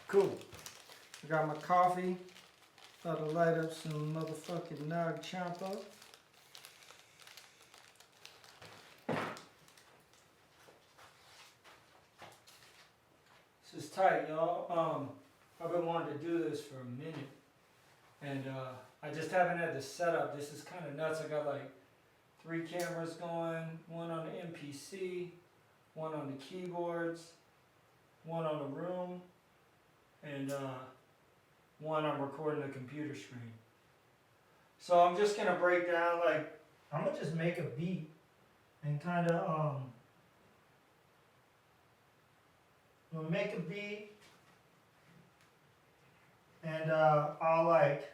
Cool. I got my coffee. Thought I'd light up some motherfucking Nog Champa. This is tight, y'all. I've been wanting to do this for a minute. And I just haven't had the setup. This is kind of nuts. I got like 3 cameras going. One on the MPC, one on the keyboards, one on the room, and one I'm recording the computer screen. So I'm just gonna break down, like, I'm gonna just make a beat and kind of I'm gonna make a beat and I'll like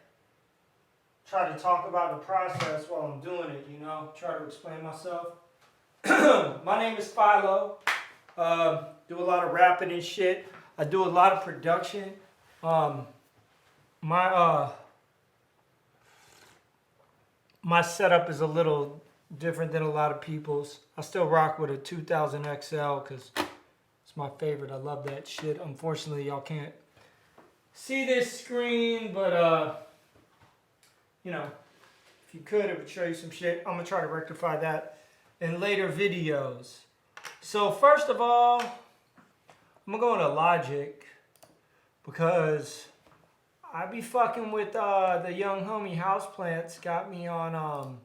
try to talk about the process while I'm doing it, you know, try to explain myself. My name is Philo. Do a lot of rapping and shit. I do a lot of production. My setup is a little different than a lot of people's. I still rock with a 2000 XL because it's my favorite. I love that shit. Unfortunately, y'all can't see this screen, but you know, if you could, it would show you some shit. I'm gonna try to rectify that in later videos. So first of all, I'm gonna go into Logic because I be fucking with the young homie Houseplants. Got me on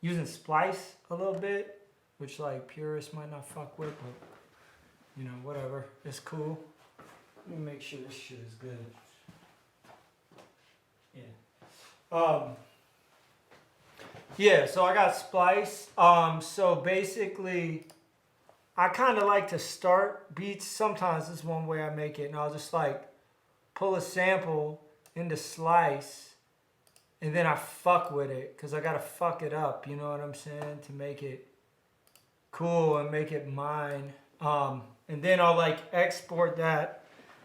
using Splice a little bit, which like purists might not fuck with, but you know, whatever. It's cool. Let me make sure this shit is good. Yeah. Yeah, so I got Splice. So basically, I kind of like to start beats. Sometimes this is one way I make it, and I'll just like pull a sample into Slice, and then I fuck with it, because I got to fuck it up, you know what I'm saying, to make it cool and make it mine. And then I'll like export that.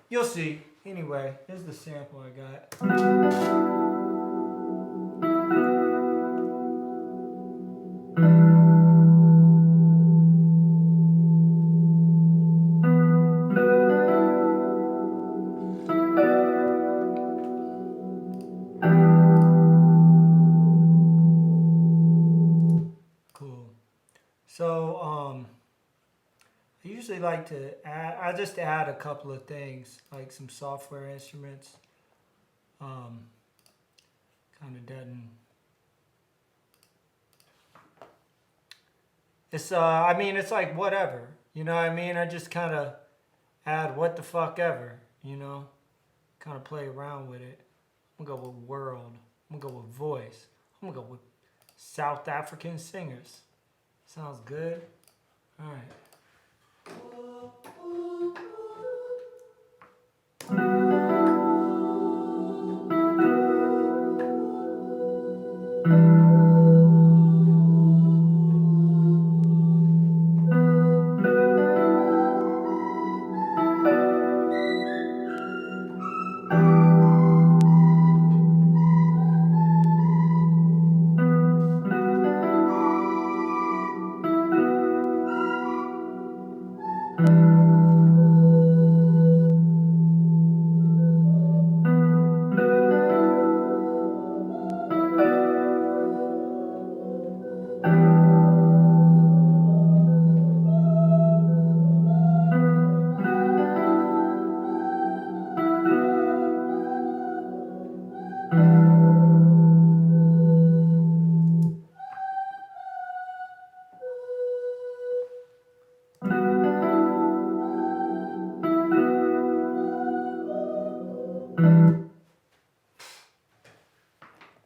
You'll see. Anyway, here's the sample I got. So, I usually like to add, I just add a couple of things, like some software instruments, kind of deaden. It's, I mean, it's like whatever, you know what I mean? I just kind of add what the fuck ever, you know? Kind of play around with it. I'm gonna go with world. I'm gonna go with voice. I'm gonna go with South African singers. Sounds good? All right.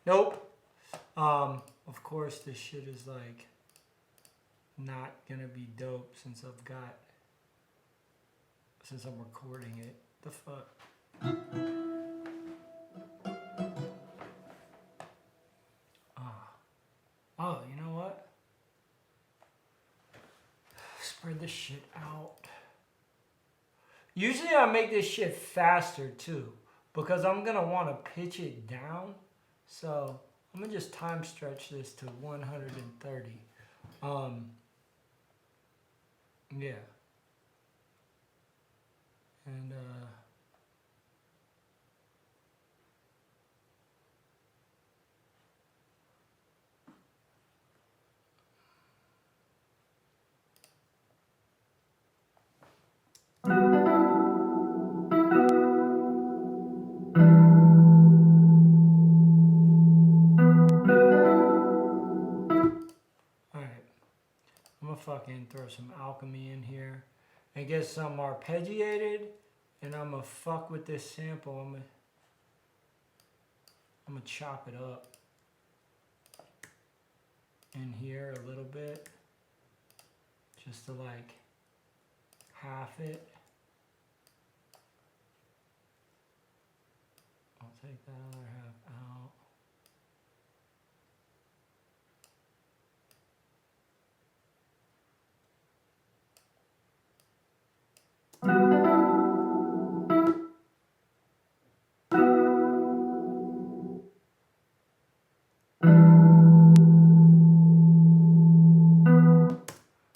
Nope. Of course this shit is like not gonna be dope since I'm recording it. The fuck? Oh, you know what? Spread this shit out. Usually I make this shit faster too, because I'm gonna want to pitch it down. So I'm gonna just time stretch this to 130. Yeah. And fucking throw some alchemy in here and get some arpeggiated, and I'm gonna fuck with this sample. I'm gonna chop it up in here a little bit, just to like half it. I'll take that other half out.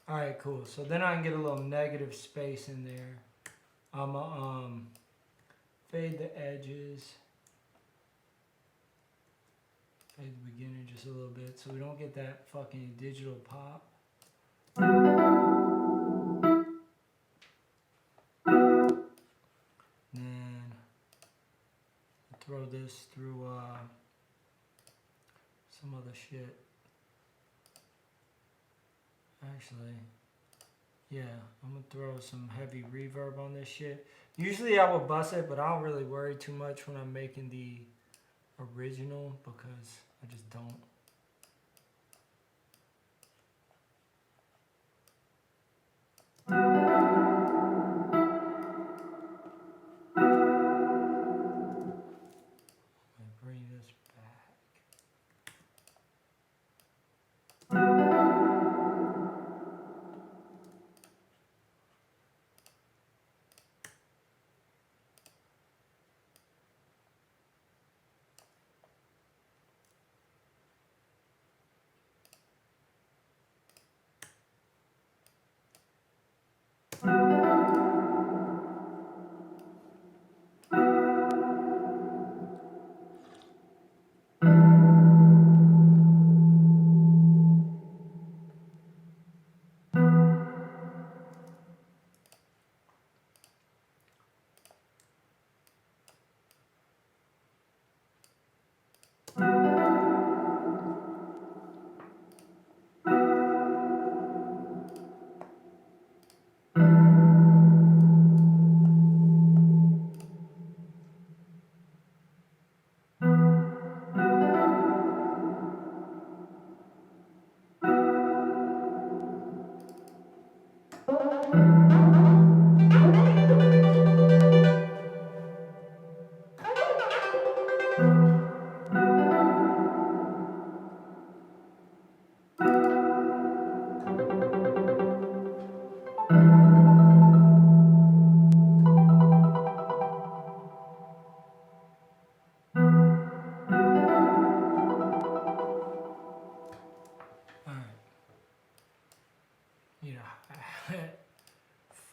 Alright, cool. So then I can get a little negative space in there. I'm gonna fade the edges. Fade the beginning just a little bit so we don't get that fucking digital pop. Then throw this through some other shit. Actually, yeah, I'm gonna throw some heavy reverb on this shit. Usually I would bust it, but I don't really worry too much when I'm making the original because I just don't. Bring this back.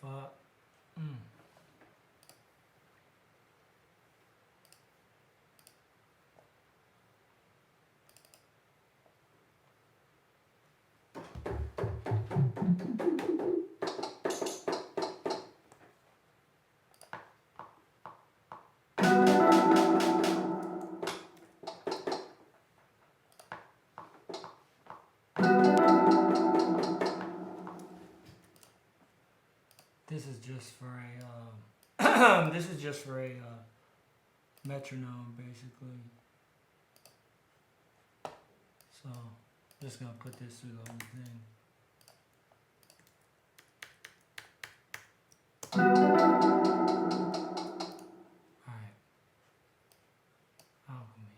Fuck. This is just for a this is just for a metronome basically. So just gonna put this through the whole thing. Alright. Alchemy.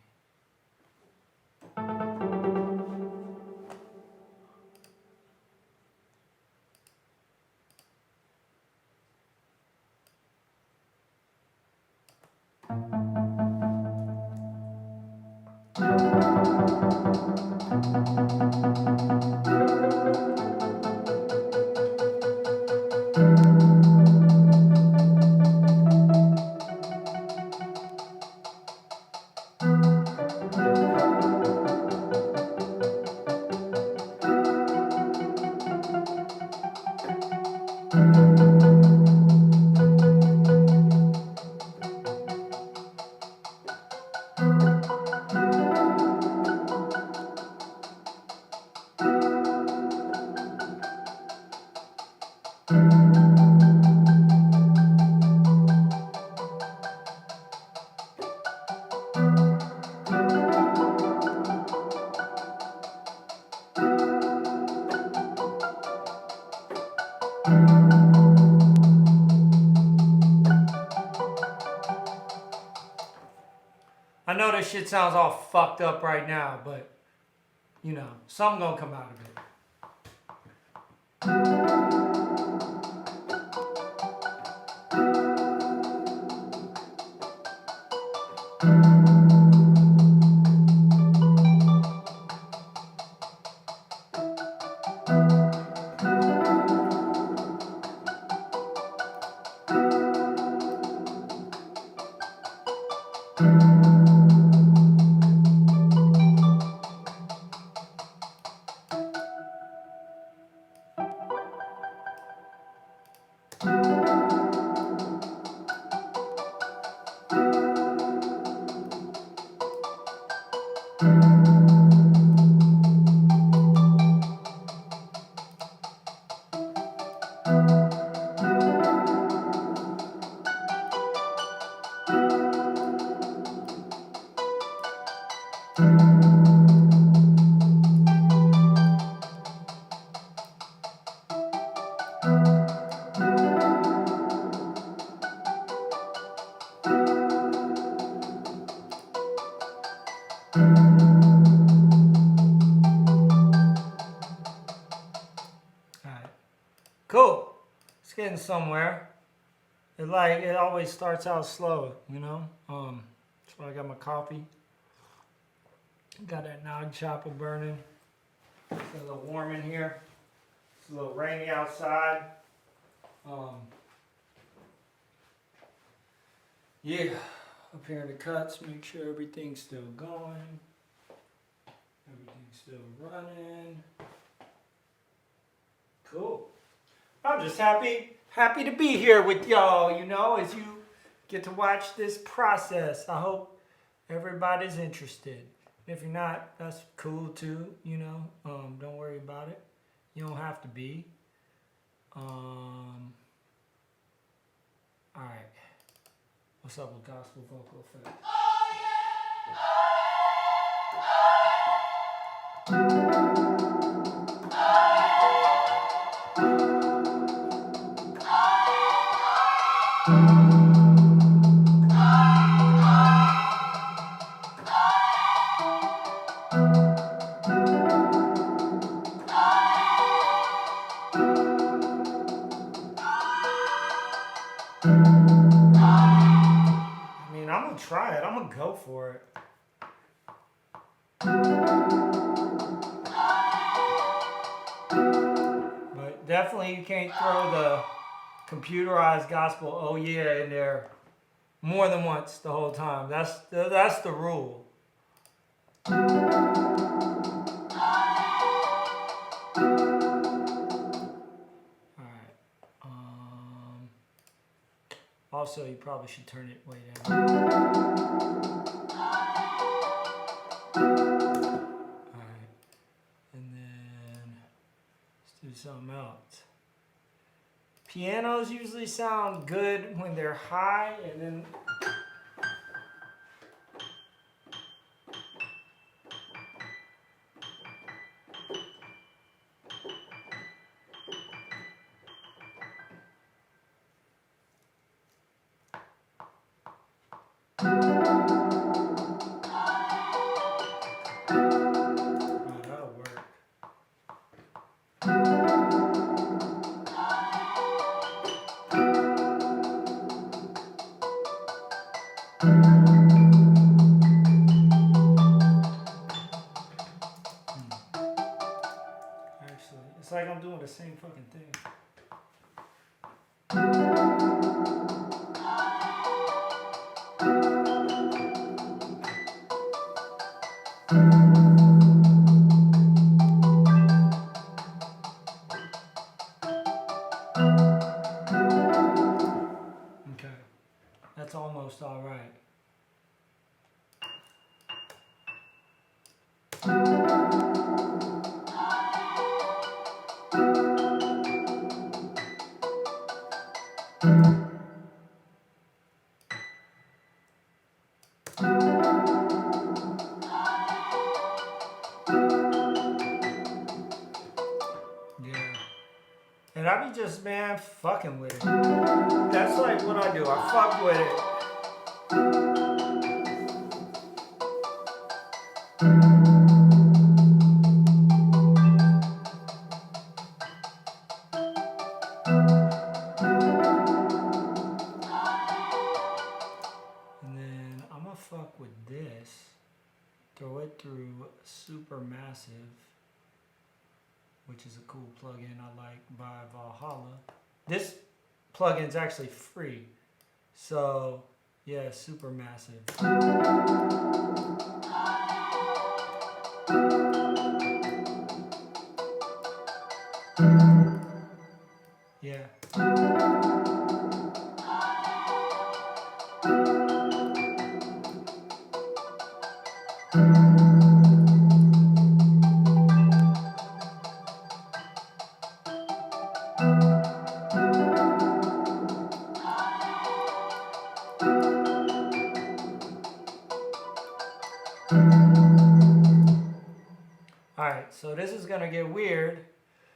I know this shit sounds all fucked up right now, but, you know, something gonna come out of it. Cool. It's getting somewhere. It always starts out slow, you know. That's why I got my coffee. Got that nog chopper burning. It's a little warm in here. It's a little rainy outside. Yeah, up here in the cuts, make sure everything's still going. Everything's still running. Cool. I'm just happy to be here with y'all, you know, as you get to watch this process. I hope everybody's interested. If you're not, that's cool too, you know. Don't worry about it. You don't have to be. All right. What's up with gospel vocal effects? Try it. I'm gonna go for it. But definitely you can't throw the computerized gospel oh yeah in there more than once the whole time. That's the rule. Alright. Also you probably should turn it way down. Something else. Pianos usually sound good when they're high, and then that'll work. It's like I'm doing the same fucking thing. Okay, that's almost all right. And I be just, man, fucking with it. That's like what I do. I fuck with it. then I'm gonna fuck with this, throw it through Supermassive, which is a cool plugin I like by Valhalla. This plugin's actually free, so yeah, Supermassive. Yeah. Alright, so this is gonna get weird.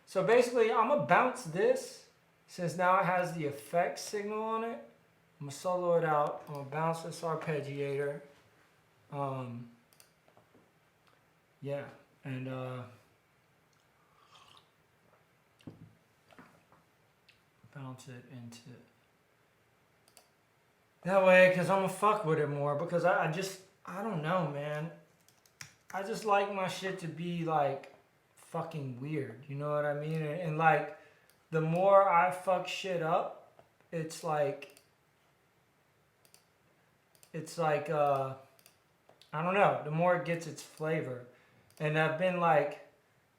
So basically, I'm gonna bounce this, since now it has the effects signal on it. I'm gonna solo it out. I'm gonna bounce this arpeggiator. Yeah, and bounce it into that way, because I'm gonna fuck with it more, because I don't know, man. I just like my shit to be like fucking weird, you know what I mean? And like, the more I fuck shit up, it's like I don't know, the more it gets its flavor. And I've been like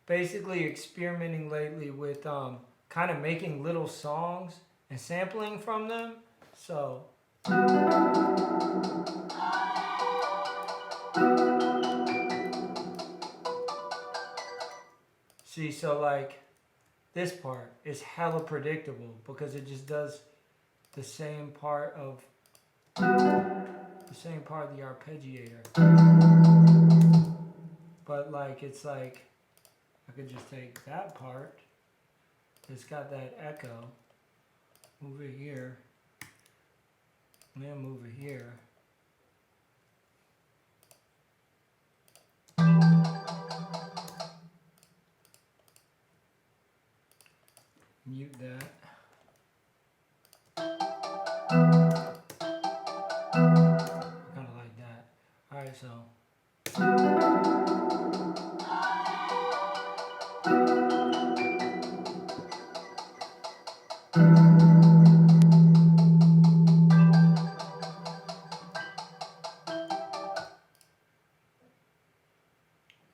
basically experimenting lately with kind of making little songs and sampling from them. So see, so like this part is hella predictable because it just does the same part of the arpeggiator. But like, it's like I could just take that part, it's got that echo, move it here, and then move it here. Mute that. Kind of like that. Alright, so.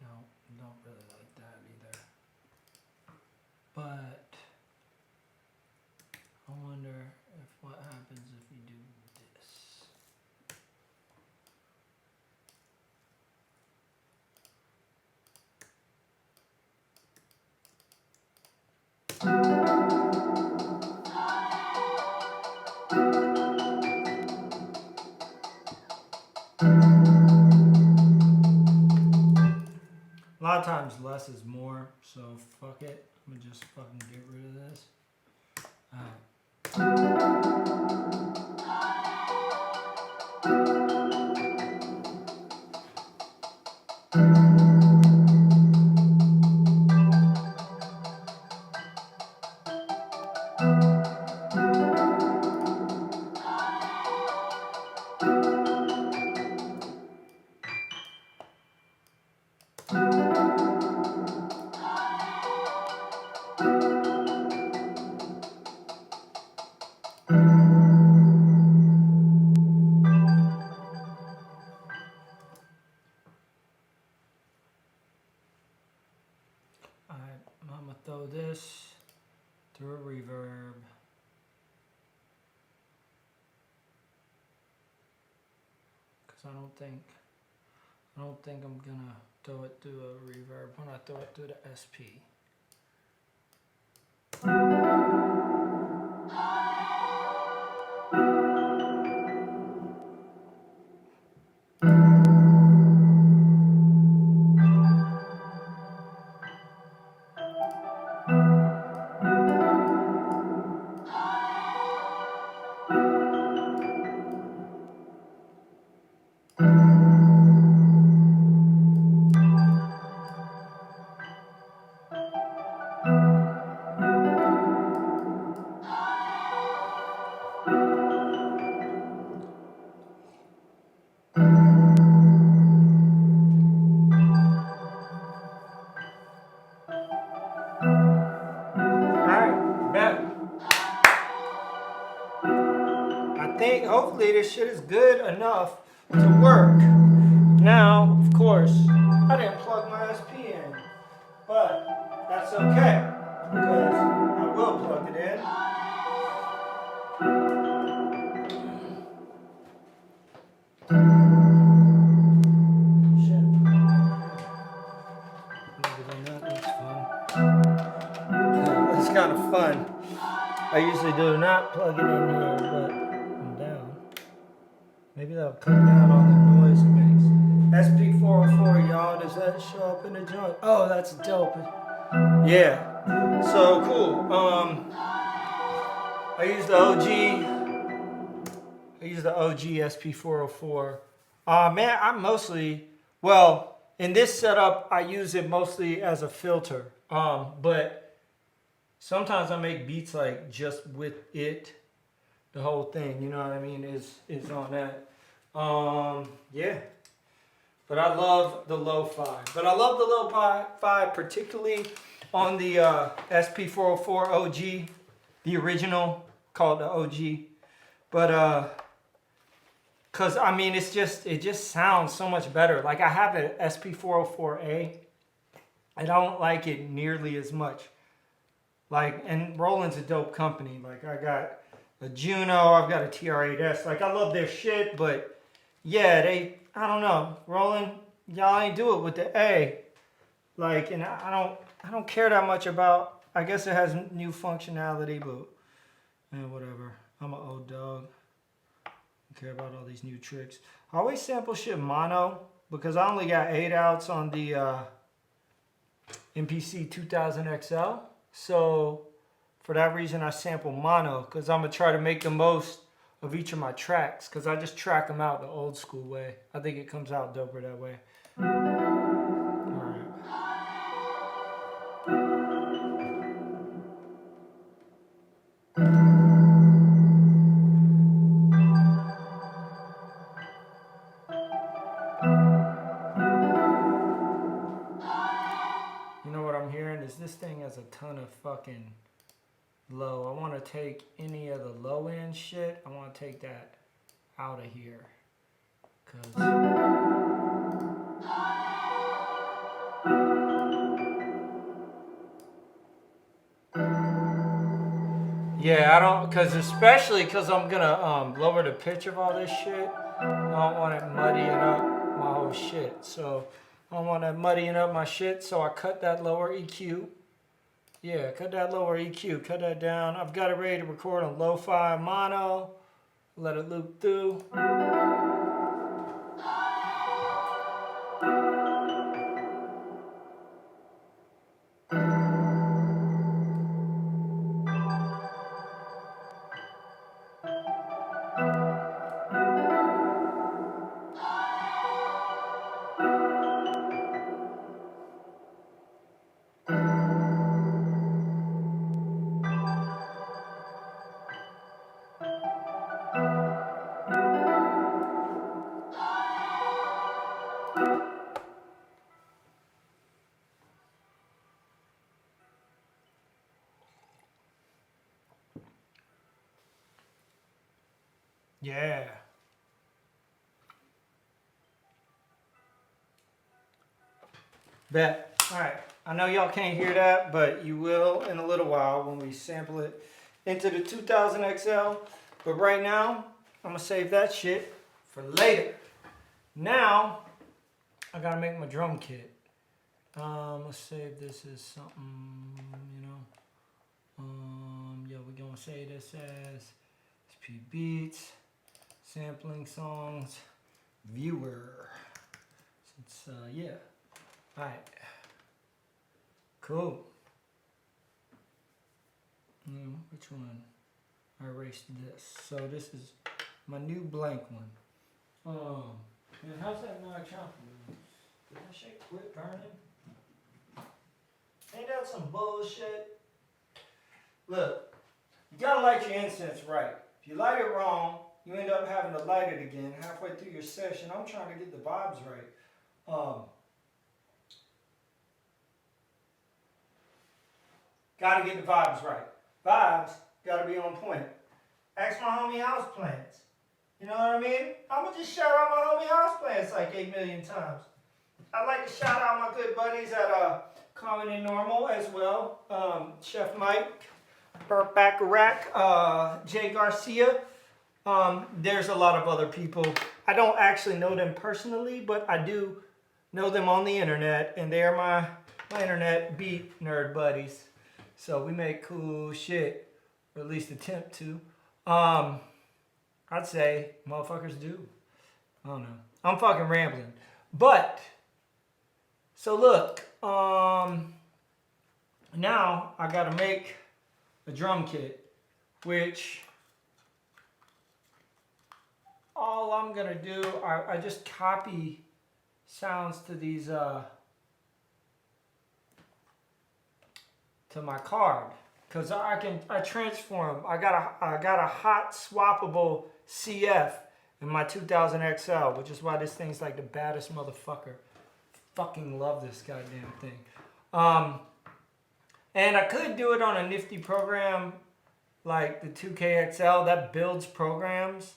No, don't really like that either. But I wonder if what happens if you do this. A lot of times less is more, so fuck it. I'm gonna just fucking get rid of this. Alright, I'm gonna throw this through a reverb. Cause I don't think I'm gonna throw it through a reverb when I throw it through the SP. think hopefully this shit is good enough to work. Now, of course, I didn't plug my SP in, but that's okay because I will plug it in. That's kind of fun. I usually do not plug it in here, but I'm down. Maybe that'll cut down on the noise it makes. SP404, y'all, does that show up in the joint? Oh, that's dope. Yeah. So cool. I use the OG SP404. Man, I'm mostly, well, in this setup, I use it mostly as a filter. But sometimes I make beats like just with it, the whole thing, you know what I mean, is on that. Yeah. But I love the lo-fi. But I love the lo-fi particularly on the SP404 OG, the original, called the OG. But cause I mean it just sounds so much better. Like I have an SP404A. I don't like it nearly as much. Like, and Roland's a dope company. Like I got a Juno, I've got a TR8S. Like I love their shit, but yeah, I don't know. Roland, y'all ain't do it with the A. Like, and I don't care that much about, I guess it has new functionality, but whatever. I'm an old dog. I don't care about all these new tricks. I always sample shit mono because I only got 8 outs on the MPC 2000 XL. So for that reason, I sample mono because I'm going to try to make the most of each of my tracks because I just track them out the old school way. I think it comes out doper that way. You know what I'm hearing is this thing has a ton of fucking low. I want to take any of the low end shit. I want to take that out of here. Yeah, I don't, especially because I'm gonna lower the pitch of all this shit. I don't want it muddying up my whole shit. So I don't want that muddying up my shit. So I cut that lower EQ. Yeah, cut that lower EQ. Cut that down. I've got it ready to record on lo-fi mono. Let it loop through. Yeah. Bet. All right. I know y'all can't hear that, but you will in a little while when we sample it into the 2000 XL. But right now, I'm going to save that shit for later. Now, I got to make my drum kit. Let's save this as something, you know. Yeah, we're going to say this as SP Beats, sampling songs, viewer. Since, yeah. All right. Cool. Which one? I erased this. So this is my new blank one. Man, how's that not chopping? Did that shit quit burning? Ain't that some bullshit? Look, you gotta light your incense right. If you light it wrong, you end up having to light it again halfway through your session. I'm trying to get the vibes right. Gotta get the vibes right. Vibes gotta be on point. Ask my homie House Plants. You know what I mean? I'm gonna just shout out my homie Houseplants like 8 million times. I'd like to shout out my good buddies at Common and Normal as well. Chef Mike, Burt Bacharach, Jay Garcia. There's a lot of other people. I don't actually know them personally, but I do know them on the internet, and they're my internet beat nerd buddies. So we make cool shit, or at least attempt to. I'd say motherfuckers do. I don't know. I'm fucking rambling. But, so look, now I gotta make a drum kit, which all I'm gonna do, I just copy sounds to these, to my card. Cause I transform. I got a hot swappable CF in my 2000 XL, which is why this thing's like the baddest motherfucker. Fucking love this goddamn thing. And I could do it on a nifty program like the 2K XL that builds programs.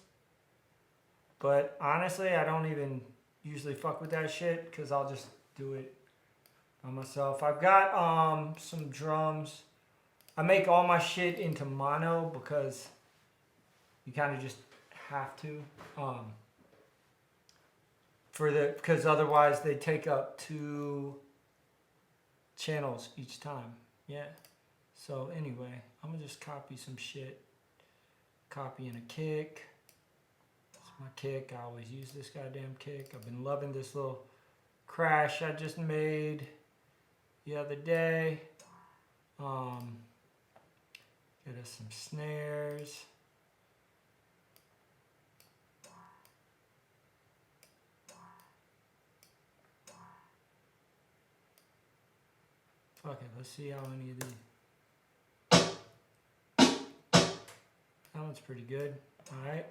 But honestly, I don't even usually fuck with that shit because I'll just do it by myself. I've got some drums. I make all my shit into mono because you kind of just have to. Because otherwise they take up 2 channels each time. Yeah. So anyway, I'm gonna just copy some shit. Copying a kick. That's my kick. I always use this goddamn kick. I've been loving this little crash I just made the other day. Get us some snares. Fuck it, let's see how many of these. That one's pretty good. Alright.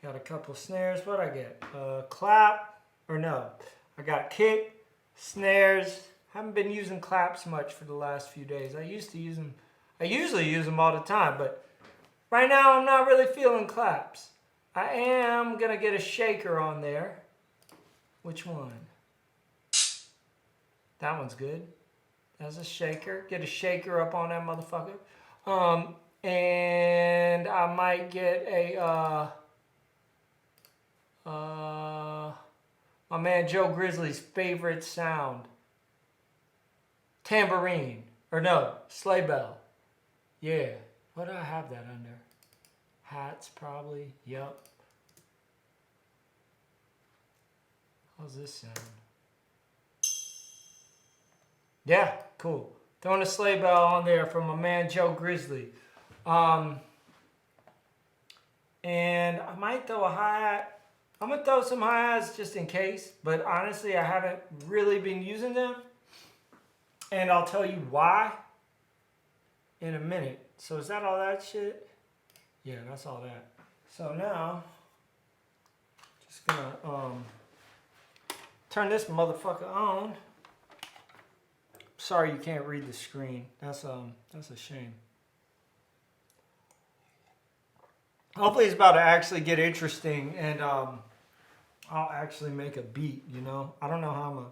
Got a couple snares. What'd I get? Clap. Or no. I got kick, snares. Haven't been using claps much for the last few days. I usually use them all the time, but right now I'm not really feeling claps. I am gonna get a shaker on there. Which one? That one's good. That's a shaker. Get a shaker up on that motherfucker. And I might get a my man Joe Grizzly's favorite sound. Tambourine. Or no, sleigh bell. Yeah. What do I have that under? Hats, probably. Yep. How's this sound? Yeah, cool. Throwing a sleigh bell on there from my man Joe Grizzly. And I might throw a hi-hat. I'm going to throw some hi-hats just in case. But honestly, I haven't really been using them. And I'll tell you why in a minute. So is that all that shit? Yeah, that's all that. So now, just gonna turn this motherfucker on. Sorry you can't read the screen. That's a shame. Hopefully it's about to actually get interesting and I'll actually make a beat, you know? I don't know how I'm gonna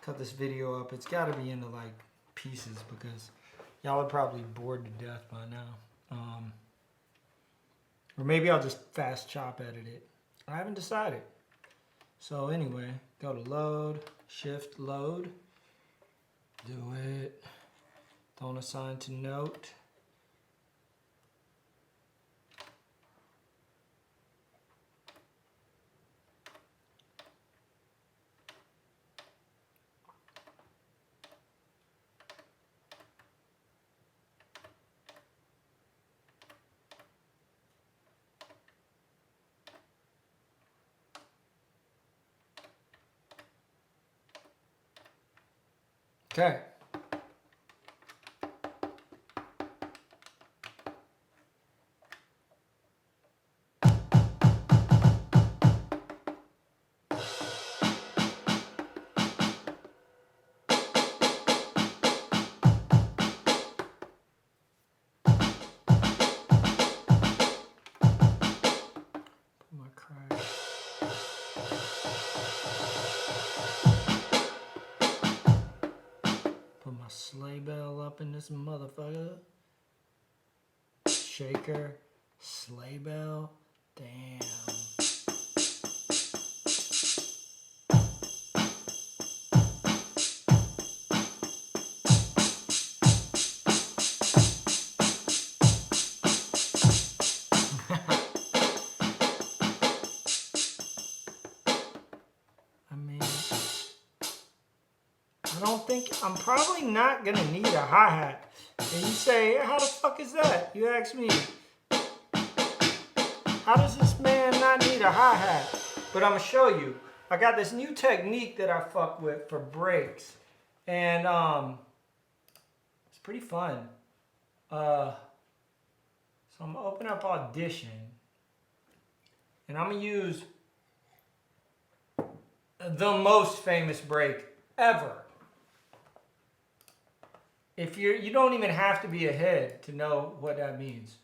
cut this video up. It's gotta be into like pieces because y'all are probably bored to death by now. Or maybe I'll just fast chop edit it. I haven't decided. So anyway, go to load, shift load. Do it. Don't assign to note. Okay. Put my this motherfucker. Shaker, sleigh bell, damn. I'm probably not gonna need a hi-hat. And you say, how the fuck is that? You ask me, how does this man not need a hi-hat? But I'm gonna show you. I got this new technique that I fuck with for breaks. And it's pretty fun. So I'm gonna open up Audition. And I'm gonna use the most famous break ever. If you don't even have to be ahead to know what that means.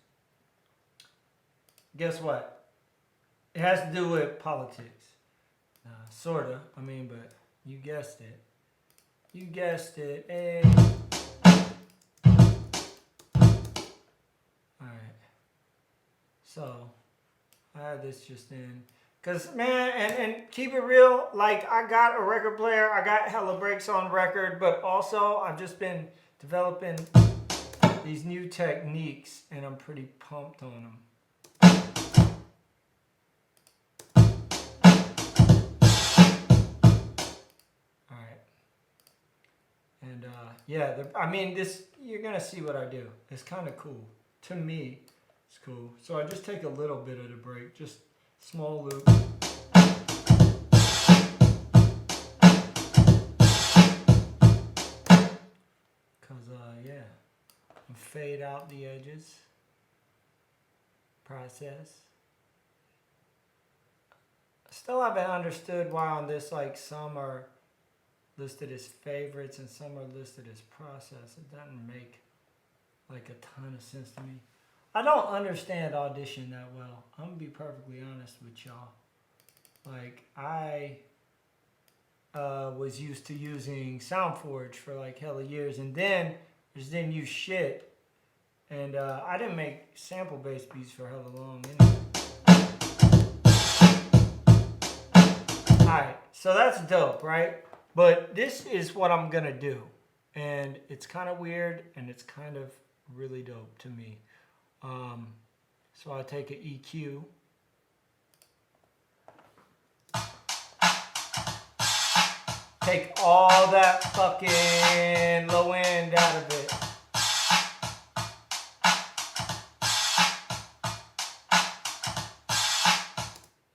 Guess what? It has to do with politics. Sorta. I mean, but you guessed it. You guessed it. Hey. Alright. So, I had this just in. Because, man, and keep it real, like, I got a record player. I got hella breaks on record. But also, I've just been developing these new techniques, and I'm pretty pumped on them. All right, and yeah, I mean, this, you're gonna see what I do. It's kind of cool. To me, it's cool. So I just take a little bit of the break, just small loop. Yeah, and fade out the edges. Process. Still haven't understood why on this, like, some are listed as favorites and some are listed as process. It doesn't make like a ton of sense to me. I don't understand Audition that well. I'm gonna be perfectly honest with y'all. Like, I was used to using SoundForge for like hella years, and then just didn't use shit. And I didn't make sample-based beats for hella long anyway. Alright, so that's dope, right? But this is what I'm gonna do. And it's kind of weird, and it's kind of really dope to me. So I take an EQ. Take all that fucking low end out of it.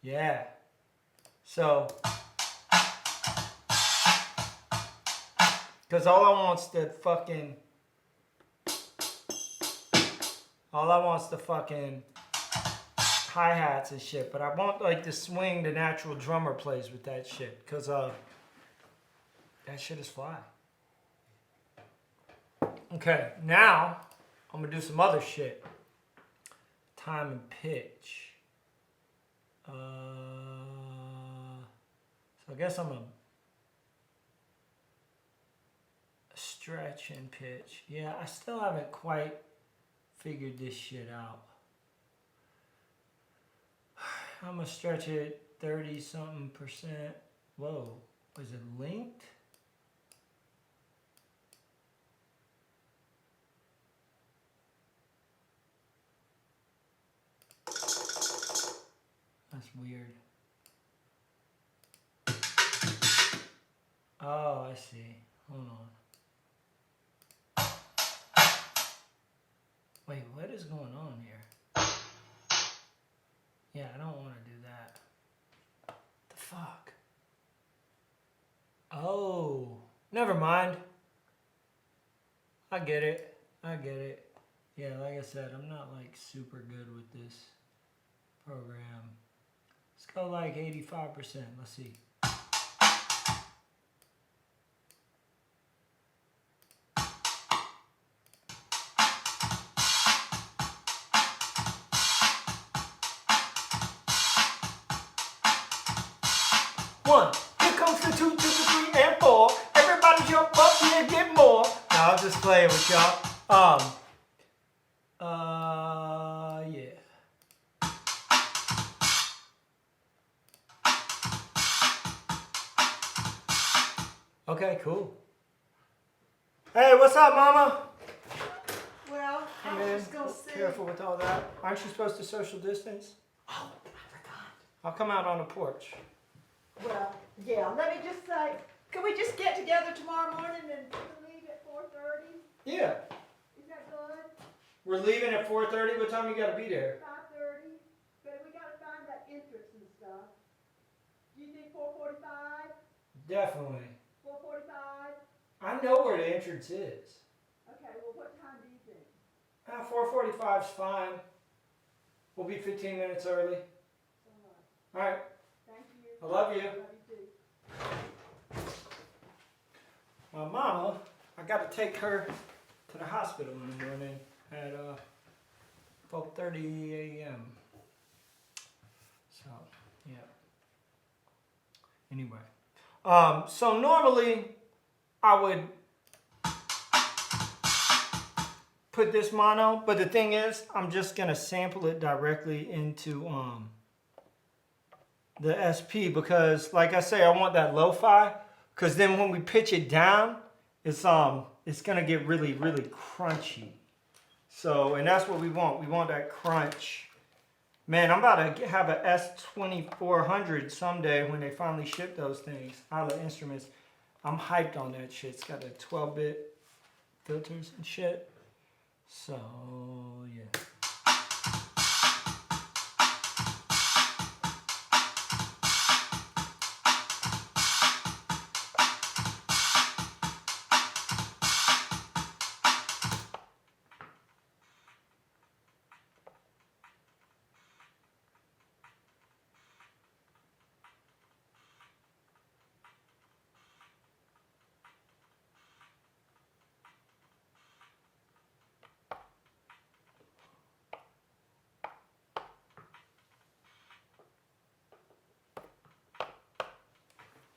Yeah. So, because all I want's the fucking, hi-hats and shit, but I want like the swing the natural drummer plays with that shit, because that shit is fly. Okay, now I'm gonna do some other shit. Time and pitch. So I guess I'm a stretch and pitch. Yeah, I still haven't quite figured this shit out. I'm gonna stretch it 30-something%. Whoa, is it linked? That's weird. Oh, I see. Hold on. Wait, what is going on here? Yeah, I don't want to do that. The fuck? Oh, never mind. I get it. I get it. Yeah, like I said, I'm not like super good with this program. Let's go like 85%. Let's see. One, here comes the 2, 2, 3, and 4. Everybody jump up here, get more. Now I'll just play it with y'all. Yeah. Okay, cool. Hey, what's up, Mama? Well, I was just going to say... Careful with all that. Aren't you supposed to social distance? Oh, I forgot. I'll come out on the porch. Well, yeah, let me just say, can we just get together tomorrow morning and leave at 4:30? Yeah. Is that good? We're leaving at 4:30. What time you gotta be there? 5:30. But we got to find that entrance and stuff. Do you think 4:45? Definitely. 4:45? I know where the entrance is. Okay, well, what time do you think? 4:45 is fine. We'll be 15 minutes early. All right. All right. Thank you. I love you. Love you too. My mama, I got to take her to the hospital in the morning at 12:30 a.m. So, yeah. Anyway, so normally I would put this mono, but the thing is, I'm just gonna sample it directly into the SP because, like I say, I want that lo-fi. Because then when we pitch it down, it's gonna get really, really crunchy. So, and that's what we want. We want that crunch. Man, I'm about to have a S2400 someday when they finally ship those things out of Instruments. I'm hyped on that shit. It's got the 12-bit filters and shit. So, yeah.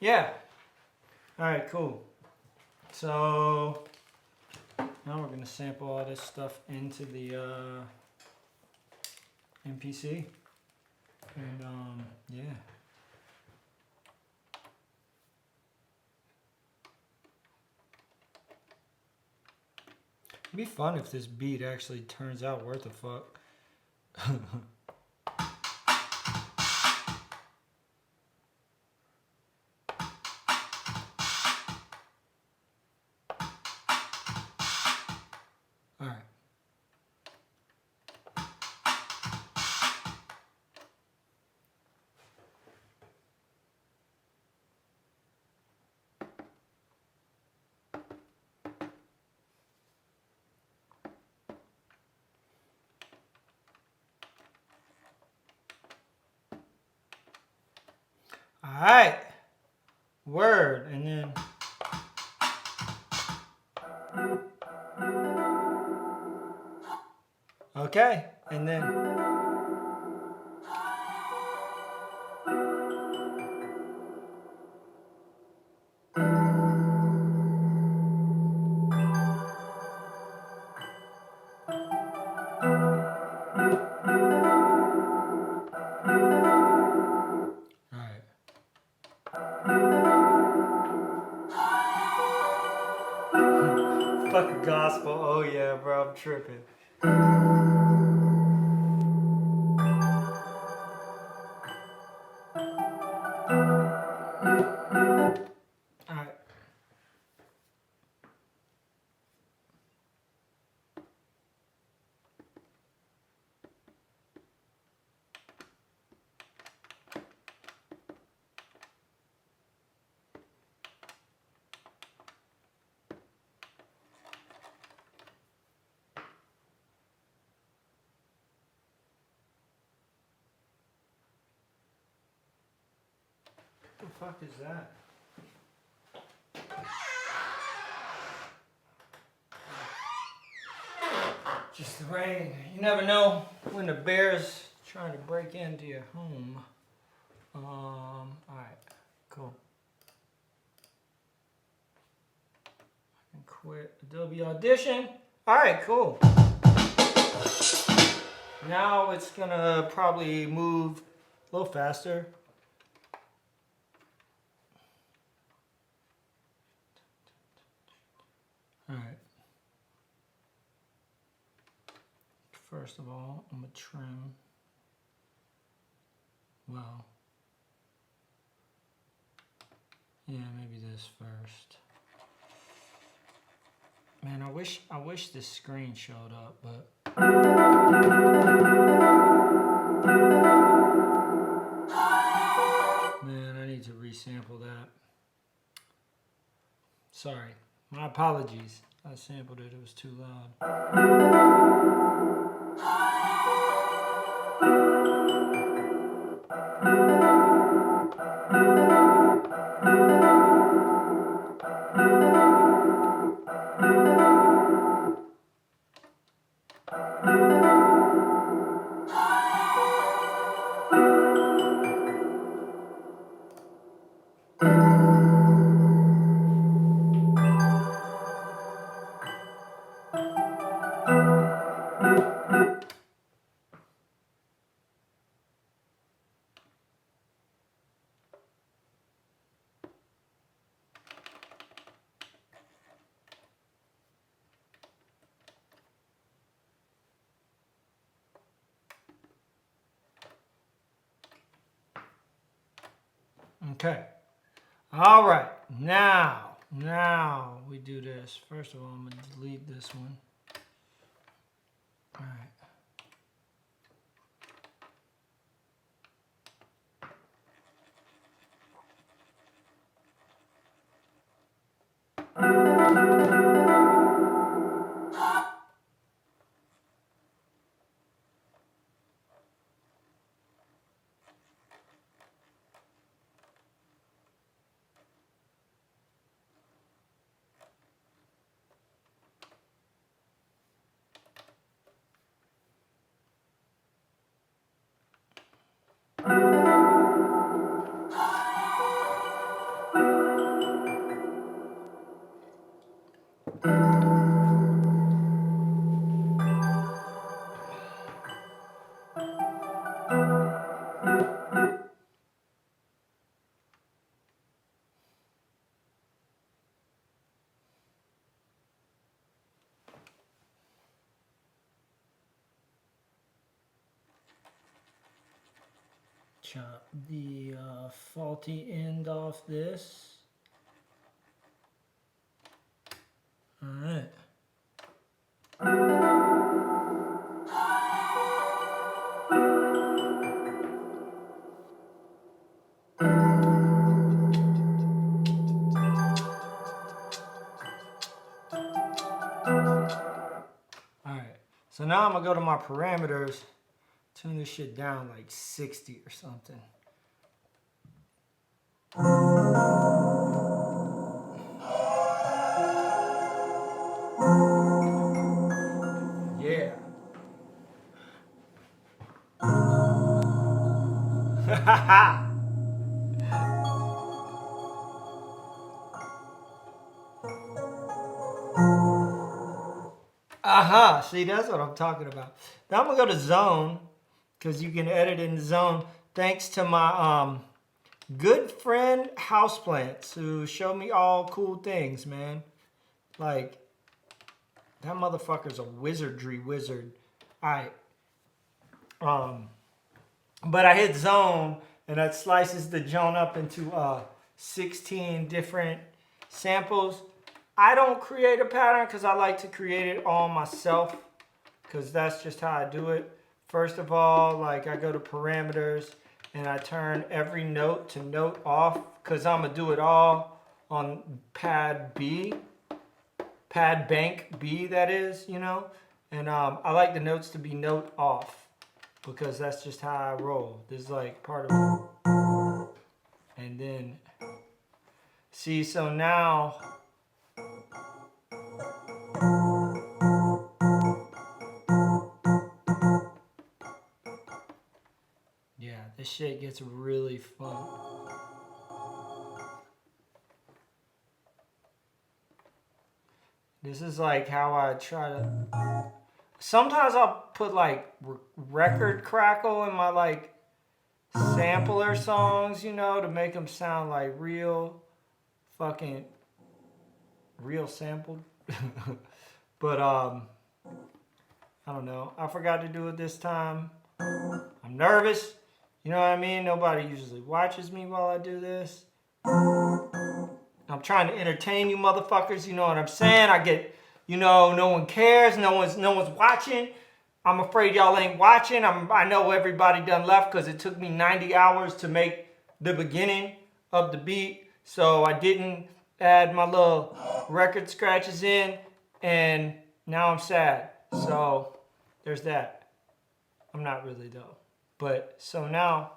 Yeah. All right, cool. So now we're gonna sample all this stuff into the MPC, and yeah. It'd be fun if this beat actually turns out worth a fuck. All right. All right. Word, and then. Okay, and then. Fucking gospel. Oh yeah, bro, I'm tripping. Alright. What the fuck is that? Just the rain. You never know when the bear's trying to break into your home. Alright, cool. I can quit Adobe Audition. All right, cool. Now it's gonna probably move a little faster. All right. First of all, I'm gonna trim. Well, yeah, maybe this first. Man, I wish this screen showed up, but man, I need to resample that. Sorry, my apologies. I sampled it; it was too loud. Okay. All right. Now we do this. First of all, I'm gonna delete this one. All right. Chop the faulty end off this. All right. All right. So now I'm gonna go to my parameters, tune this shit down like 60 or something. Yeah. Aha, see, that's what I'm talking about. Now I'm gonna go to zone, because you can edit in the zone, thanks to my good friend Houseplants, who showed me all cool things, man. Like, that motherfucker's a wizardry wizard. Alright. But I hit zone, and that slices the zone up into 16 different samples. I don't create a pattern because I like to create it all myself, because that's just how I do it. First of all, like, I go to parameters and I turn every note to note off, because I'm gonna do it all on pad B, pad bank B, that is, you know. And I like the notes to be note off, because that's just how I roll. This is like part of it. And then, see, so now, yeah, this shit gets really fun. This is like how I try to. Sometimes I'll put like record crackle in my like sampler songs, you know, to make them sound like real fucking real sampled. But I don't know. I forgot to do it this time. I'm nervous. You know what I mean? Nobody usually watches me while I do this. I'm trying to entertain you motherfuckers. You know what I'm saying? I get, you know, no one cares. No one's watching. I'm afraid y'all ain't watching. I know everybody done left because it took me 90 hours to make the beginning of the beat. So I didn't add my little record scratches in. And now I'm sad. So there's that. I'm not really though. But so now.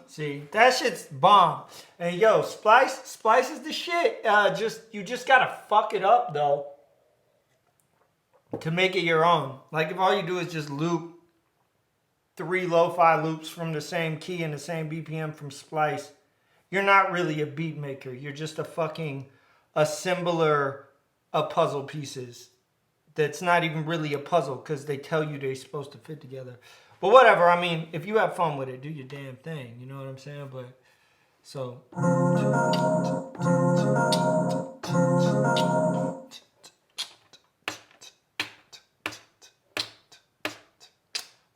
See, that shit's bomb. And yo, Splice is the shit. You just gotta fuck it up though to make it your own. Like if all you do is just loop 3 lo-fi loops from the same key and the same BPM from Splice, you're not really a beat maker. You're just a fucking assembler of puzzle pieces. That's not even really a puzzle because they tell you they're supposed to fit together. But whatever, I mean, if you have fun with it, do your damn thing. You know what I'm saying? But, so.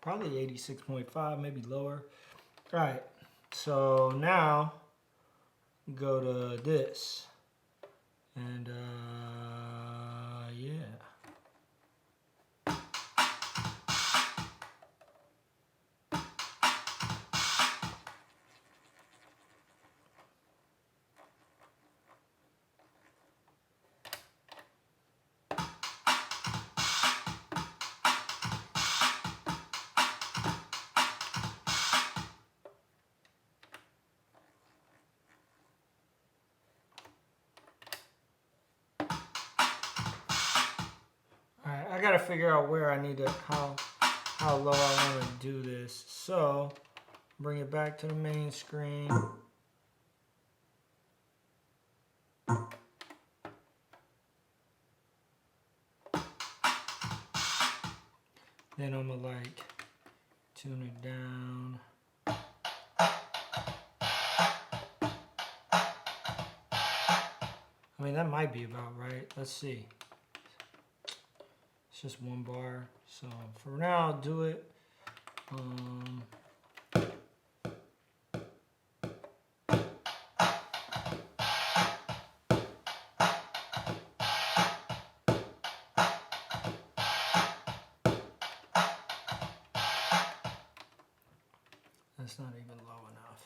Probably 86.5, maybe lower. All right, so now go to this. And, yeah. Alright, I gotta figure out where I need to, how low I want to do this. So, bring it back to the main screen. Then I'm gonna like tune it down. I mean, that might be about right. Let's see. It's just 1 bar. So for now, I'll do it. That's not even low enough.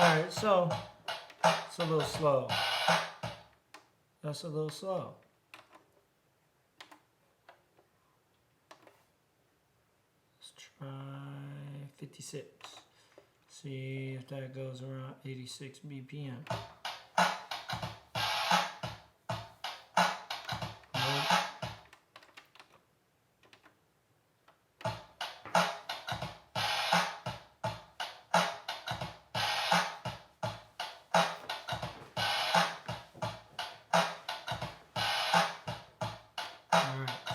Alright, so it's a little slow. That's a little slow. Let's try 56. See if that goes around 86 BPM.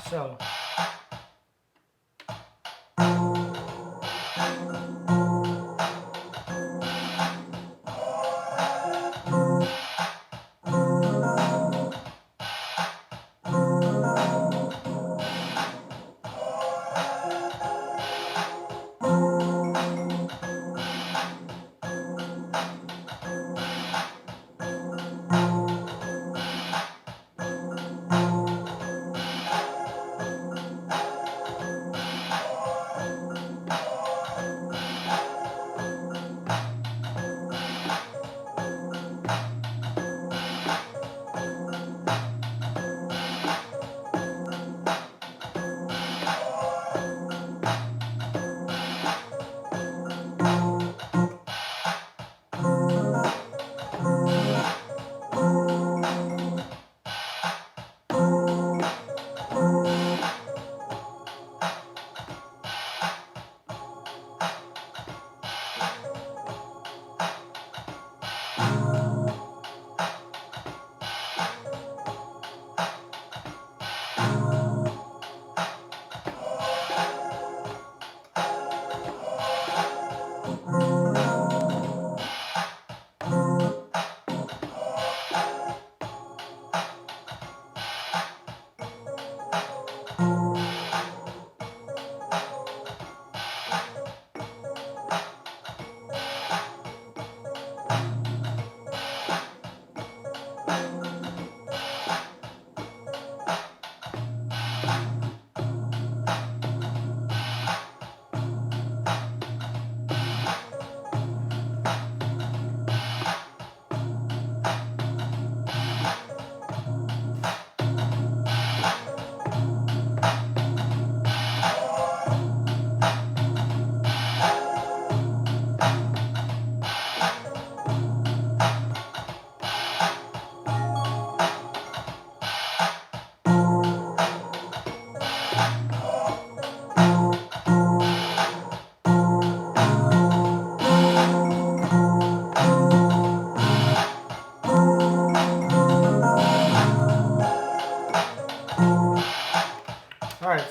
So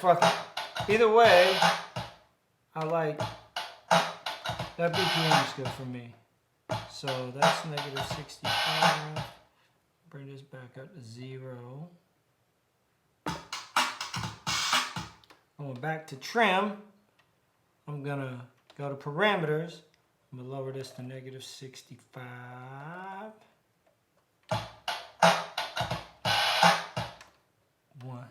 fuck it. Either way, I like that BPM is good for me. So that's negative 65. Bring this back up to 0. Going back to trim, I'm gonna go to parameters. I'm gonna lower this to negative 65. One.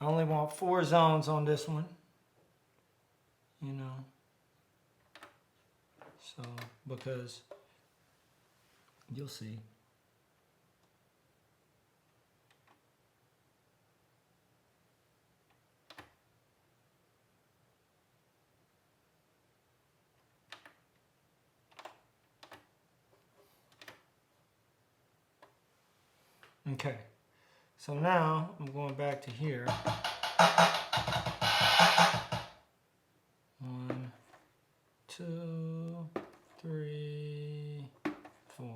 I only want 4 zones on this one, you know. So, because you'll see. Okay, so now I'm going back to here. 1, 2, 3, 4.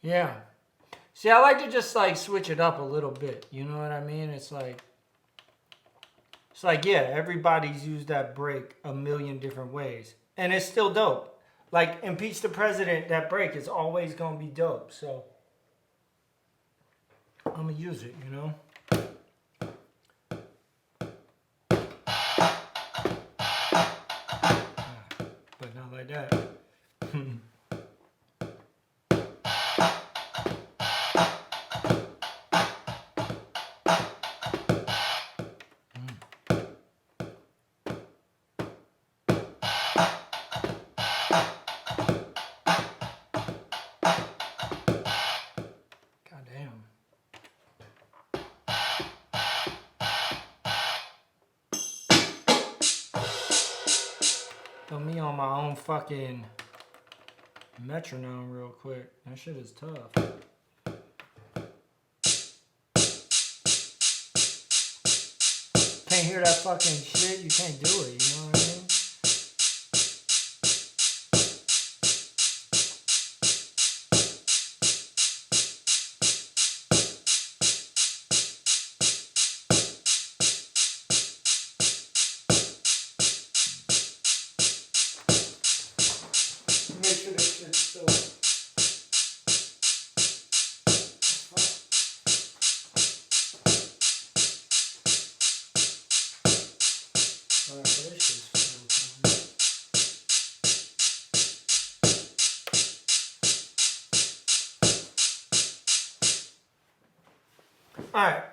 Yeah. See, I like to just like switch it up a little bit. You know what I mean? It's like, yeah, everybody's used that break a million different ways. And it's still dope. Like, impeach the president, that break is always going to be dope. So, I'm going to use it, you know? But not like that. Throw me on my own fucking metronome real quick. That shit is tough. Can't hear that fucking shit, you can't do it, you know what I mean? Make sure this shit's still. Alright, so this shit's still. Alright.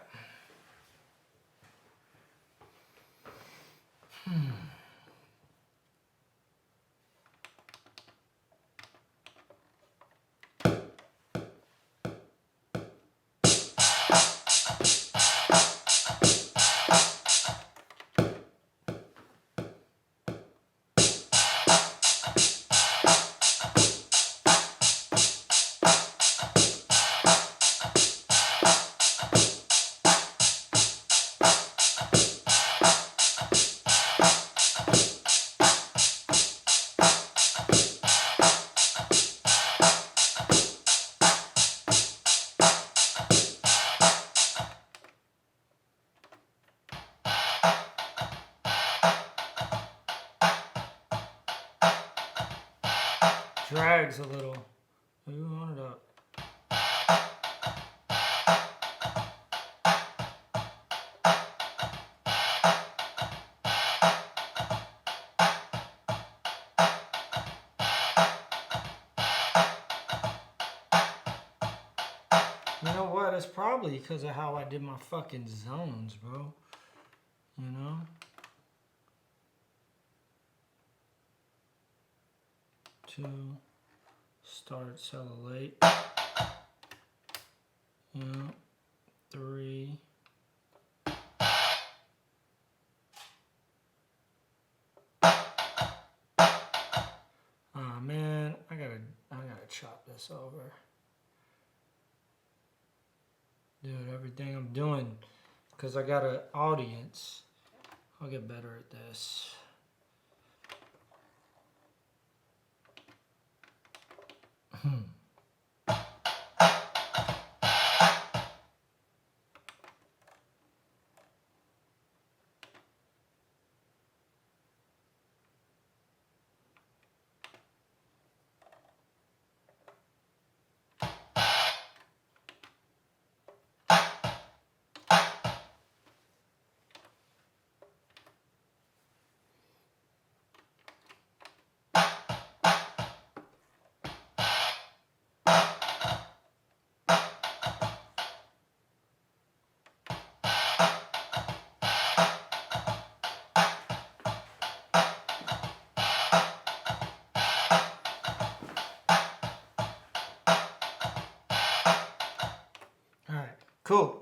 drags a little. You want it up. You know what? It's probably because of how I did my fucking zones, bro. You know? Two. Start cellulate. Yeah. 3. Oh man, I gotta chop this over. Dude, everything I'm doing, because I got an audience, I'll get better at this. Alright, cool.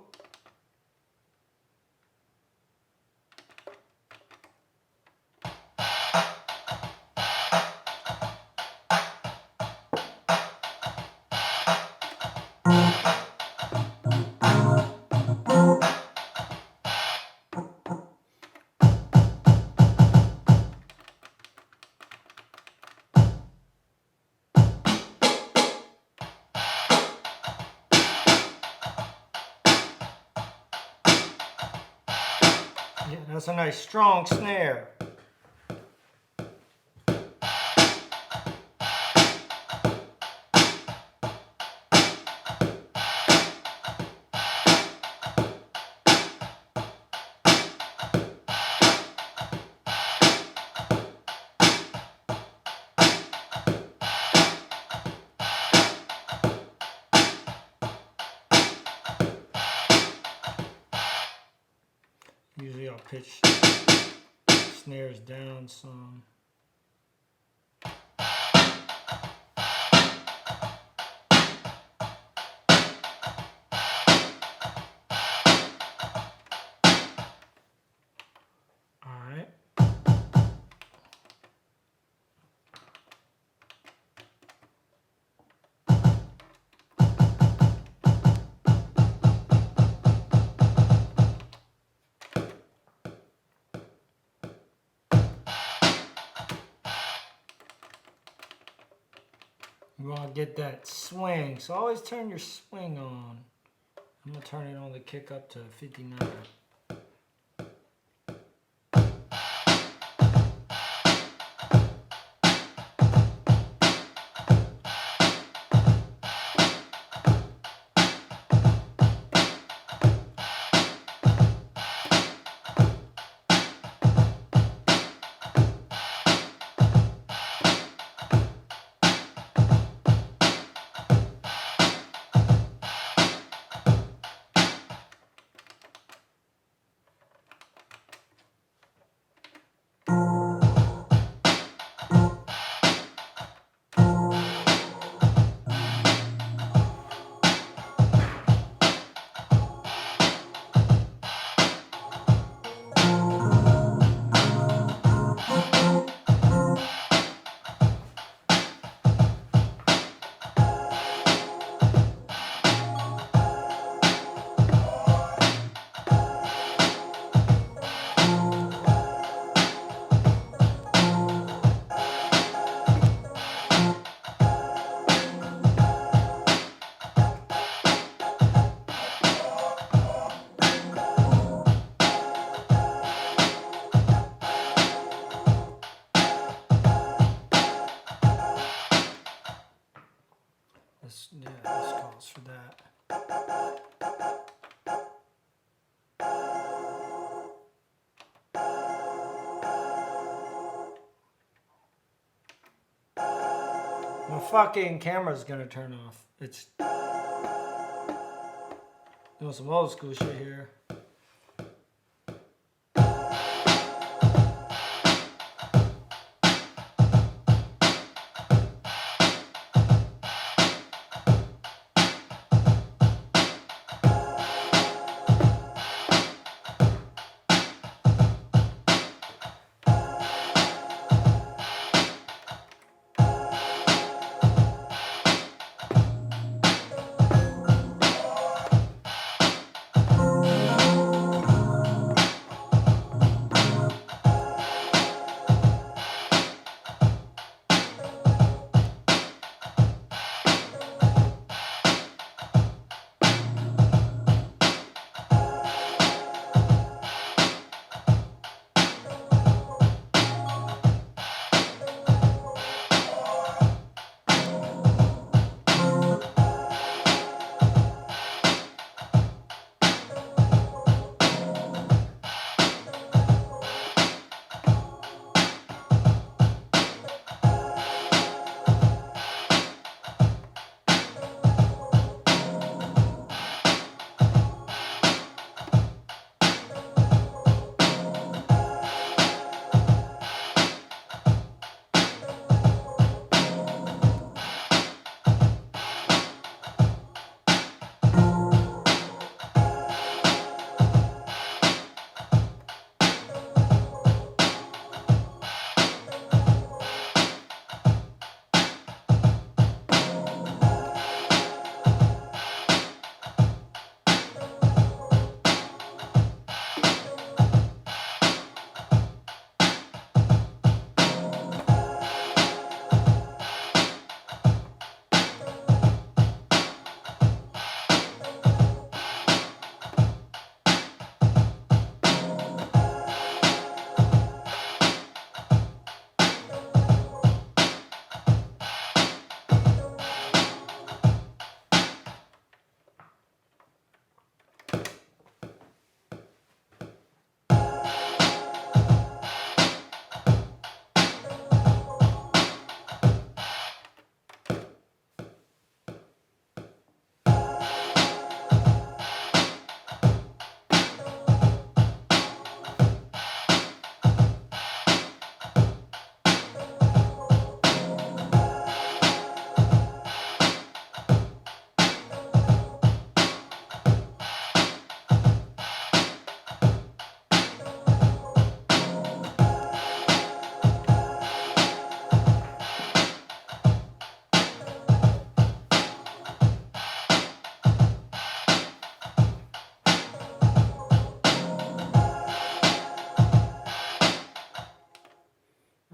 Yeah, that's a nice strong snare. Usually I'll pitch snares down some. Alright. You want to get that swing, so always turn your swing on. I'm going to turn it on the kick up to 59. This calls for that. My fucking camera's gonna turn off. It's doing some old school shit here.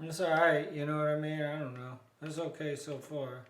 It's alright, you know what I mean? I don't know. It's okay so far.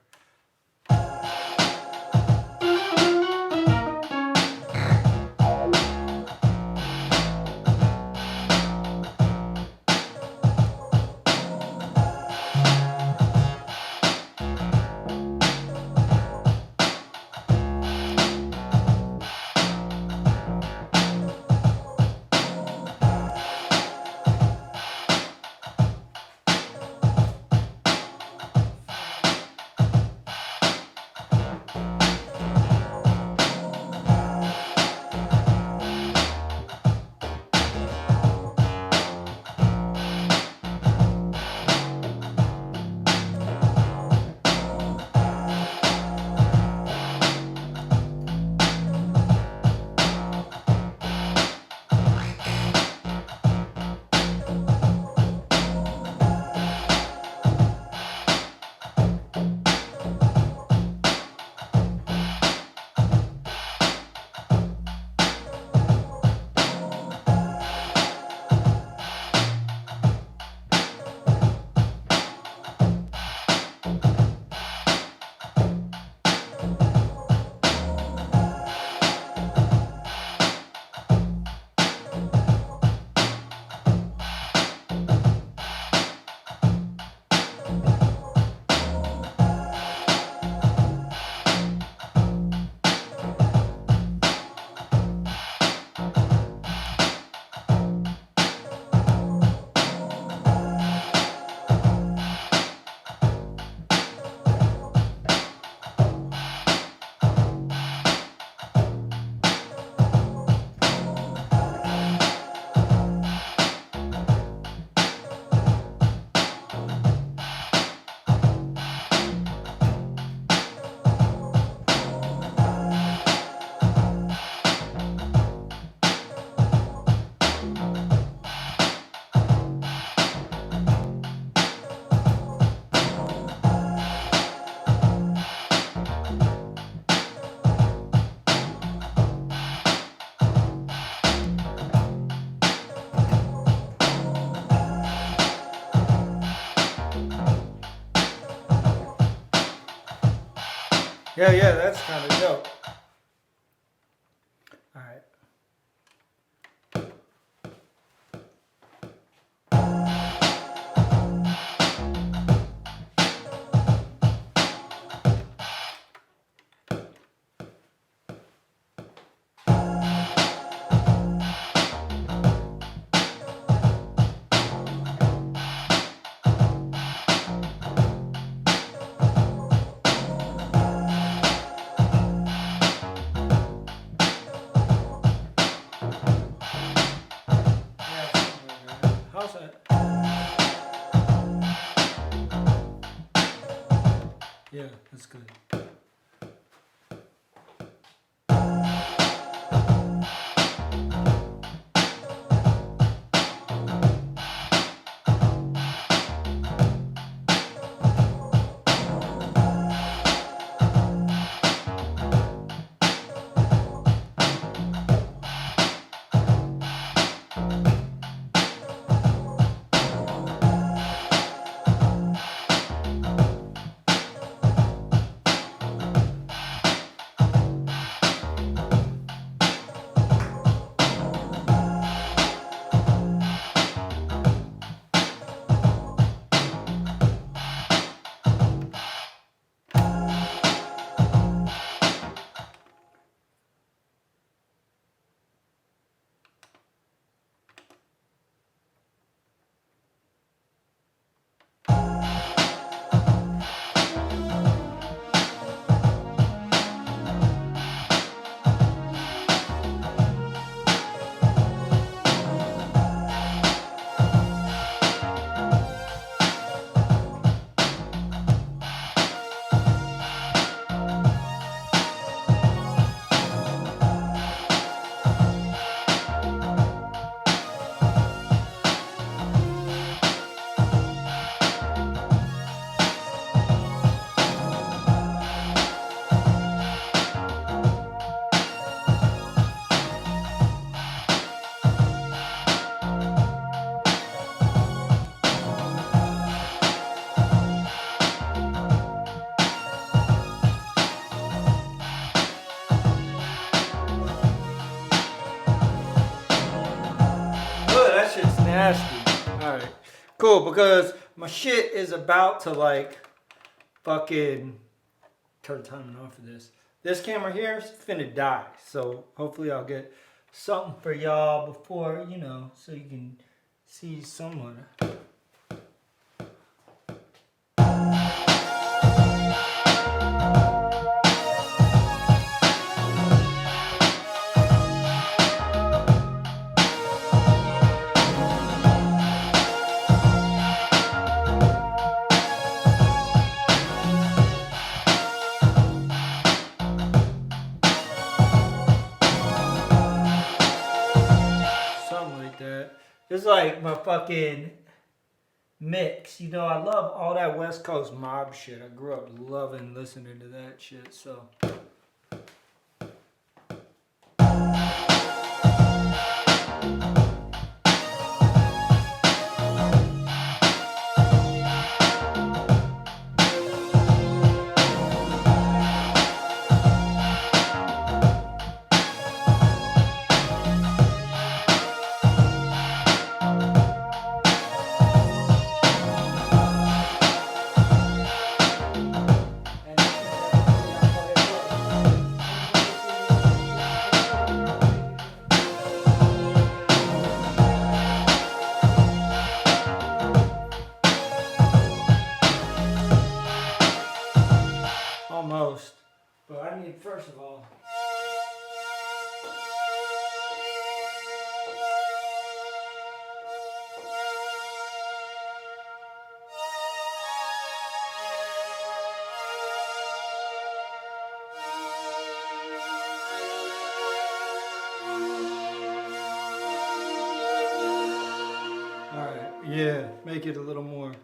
Yeah, that's kind of dope. All right. How's that? Yeah, that's good. That shit's nasty. Alright. Cool, because my shit is about to like fucking turn the timing off of this. This camera here is finna die. So hopefully I'll get something for y'all before, you know, so you can see someone. It's like my fucking mix. You know, I love all that West Coast mob shit. I grew up loving listening to that shit, so. Almost. But I need, first of all, alright, yeah, make it a little more.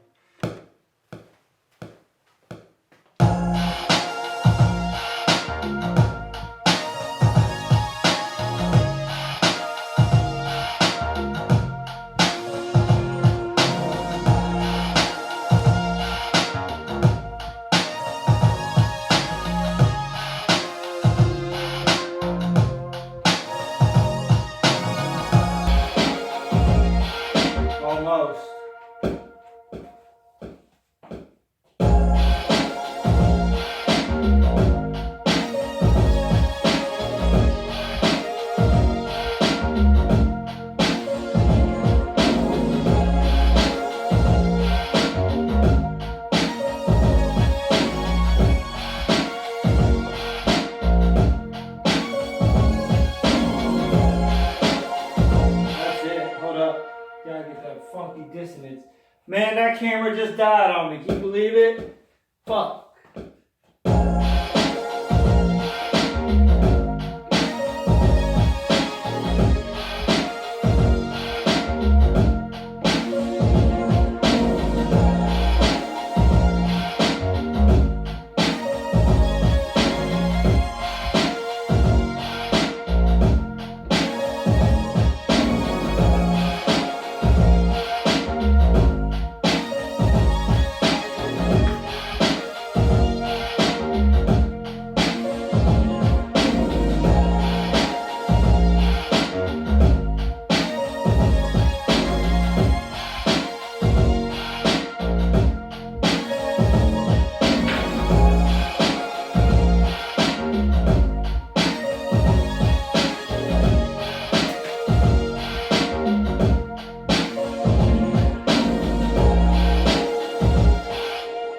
Man, that camera just died on me. Can you believe it? Fuck.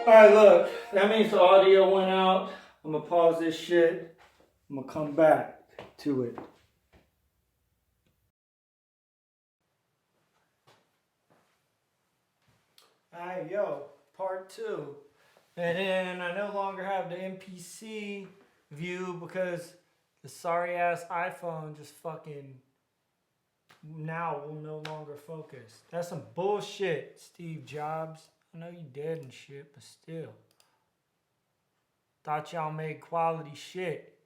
Alright, look, that means the audio went out. I'm gonna pause this shit. I'm gonna come back to it. Alright, yo, part 2. And then I no longer have the MPC view because the sorry ass iPhone just fucking now will no longer focus. That's some bullshit, Steve Jobs. I know you dead and shit, but still. Thought y'all made quality shit.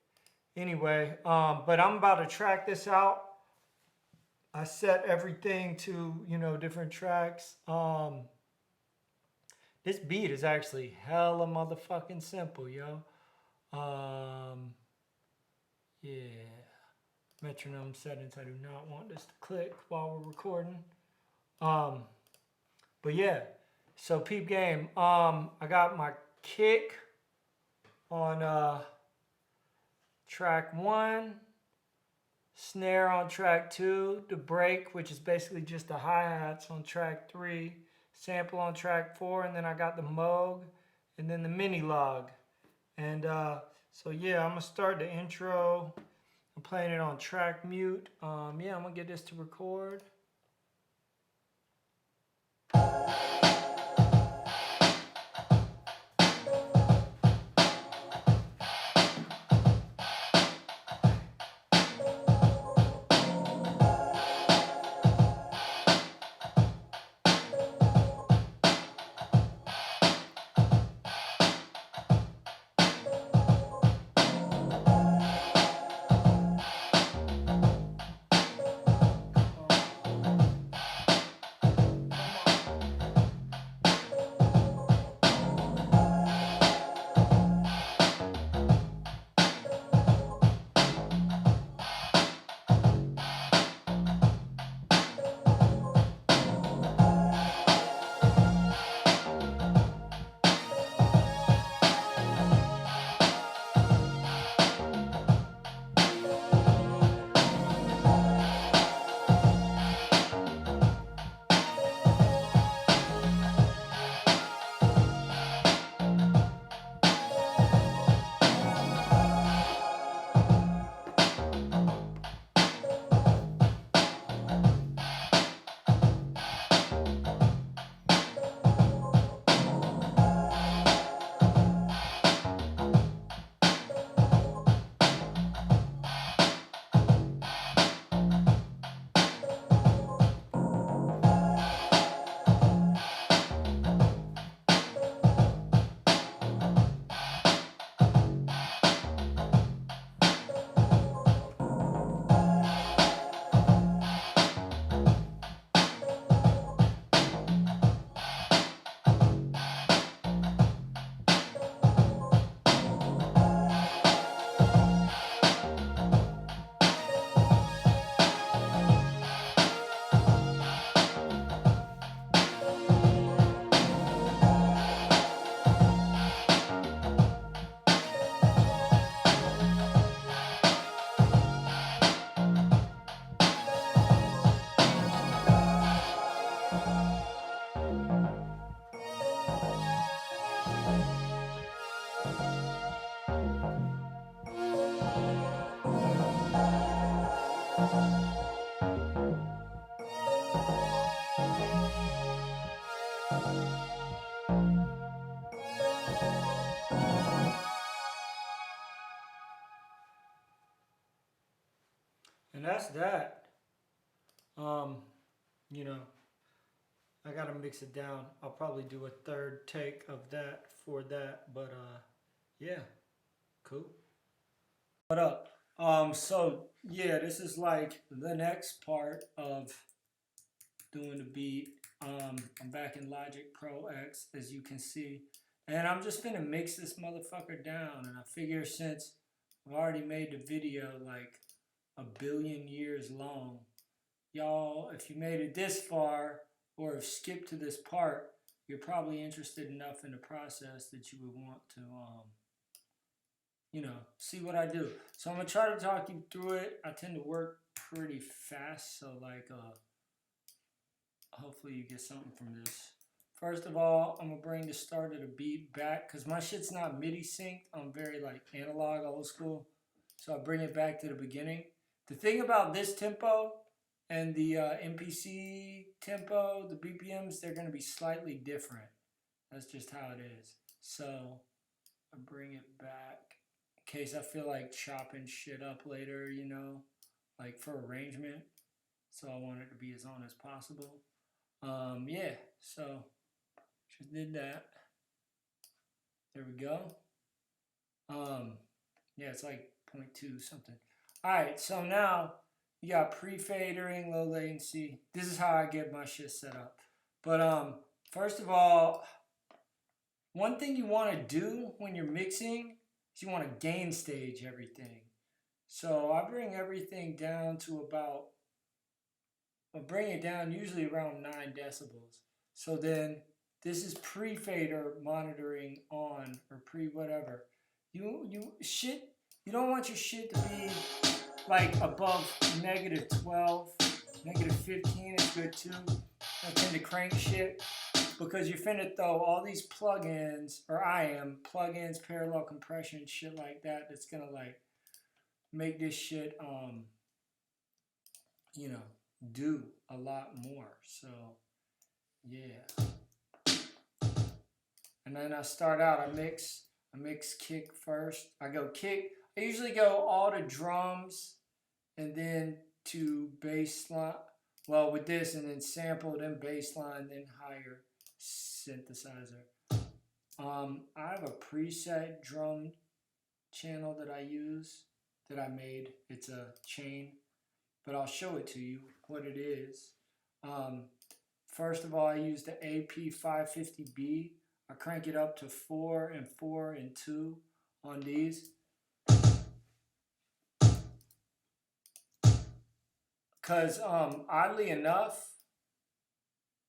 Anyway, but I'm about to track this out. I set everything to, different tracks. This beat is actually hella motherfucking simple, yo. Yeah. Metronome settings. I do not want this to click while we're recording. But yeah. So peep game. I got my kick on track 1, snare on track 2, the break, which is basically just the hi-hats, on track 3, sample on track 4, and then I got the Moog and then the mini log. And so yeah, I'm gonna start the intro. I'm playing it on track mute. Yeah, I'm gonna get this to record. And that's that. You know, I gotta mix it down. I'll probably do a third take of that for that, but yeah, cool. What up? So yeah, this is like the next part of doing the beat. I'm back in Logic Pro X, as you can see, and I'm just gonna mix this motherfucker down. And I figure since I've already made the video like a billion years long, y'all, if you made it this far or have skipped to this part, you're probably interested enough in the process that you would want to, see what I do. So I'm gonna try to talk you through it. I tend to work pretty fast, so like, hopefully you get something from this. First of all, I'm gonna bring the start of the beat back because my shit's not MIDI synced. I'm very like analog, old school. So I bring it back to the beginning. The thing about this tempo and the MPC tempo, the BPMs, they're gonna be slightly different. That's just how it is. So I bring it back in case I feel like chopping shit up later, like for arrangement. So I want it to be as on as possible. Yeah, so just did that. There we go. Yeah, it's like 0.2 something. All right, so now you got pre-fadering, low latency. This is how I get my shit set up. But first of all, one thing you want to do when you're mixing is you want to gain stage everything. So I bring everything down to I bring it down usually around 9 decibels. So then this is pre-fader monitoring on or pre-whatever. You don't want your shit to be like above -12, -15 is good too. I tend to crank shit because you're finna throw all these plugins, or I am, plugins, parallel compression, shit like that, that's gonna like make this shit, do a lot more. So, yeah. And then I start out, I mix kick first. I go kick. I usually go all to drums and then to bass line. Well, with this, and then sample, then bass line, then higher synthesizer. I have a preset drum channel that I use that I made. It's a chain, but I'll show it to you what it is. First of all, I use the AP550B. I crank it up to 4 and 4 and 2 on these. Because oddly enough,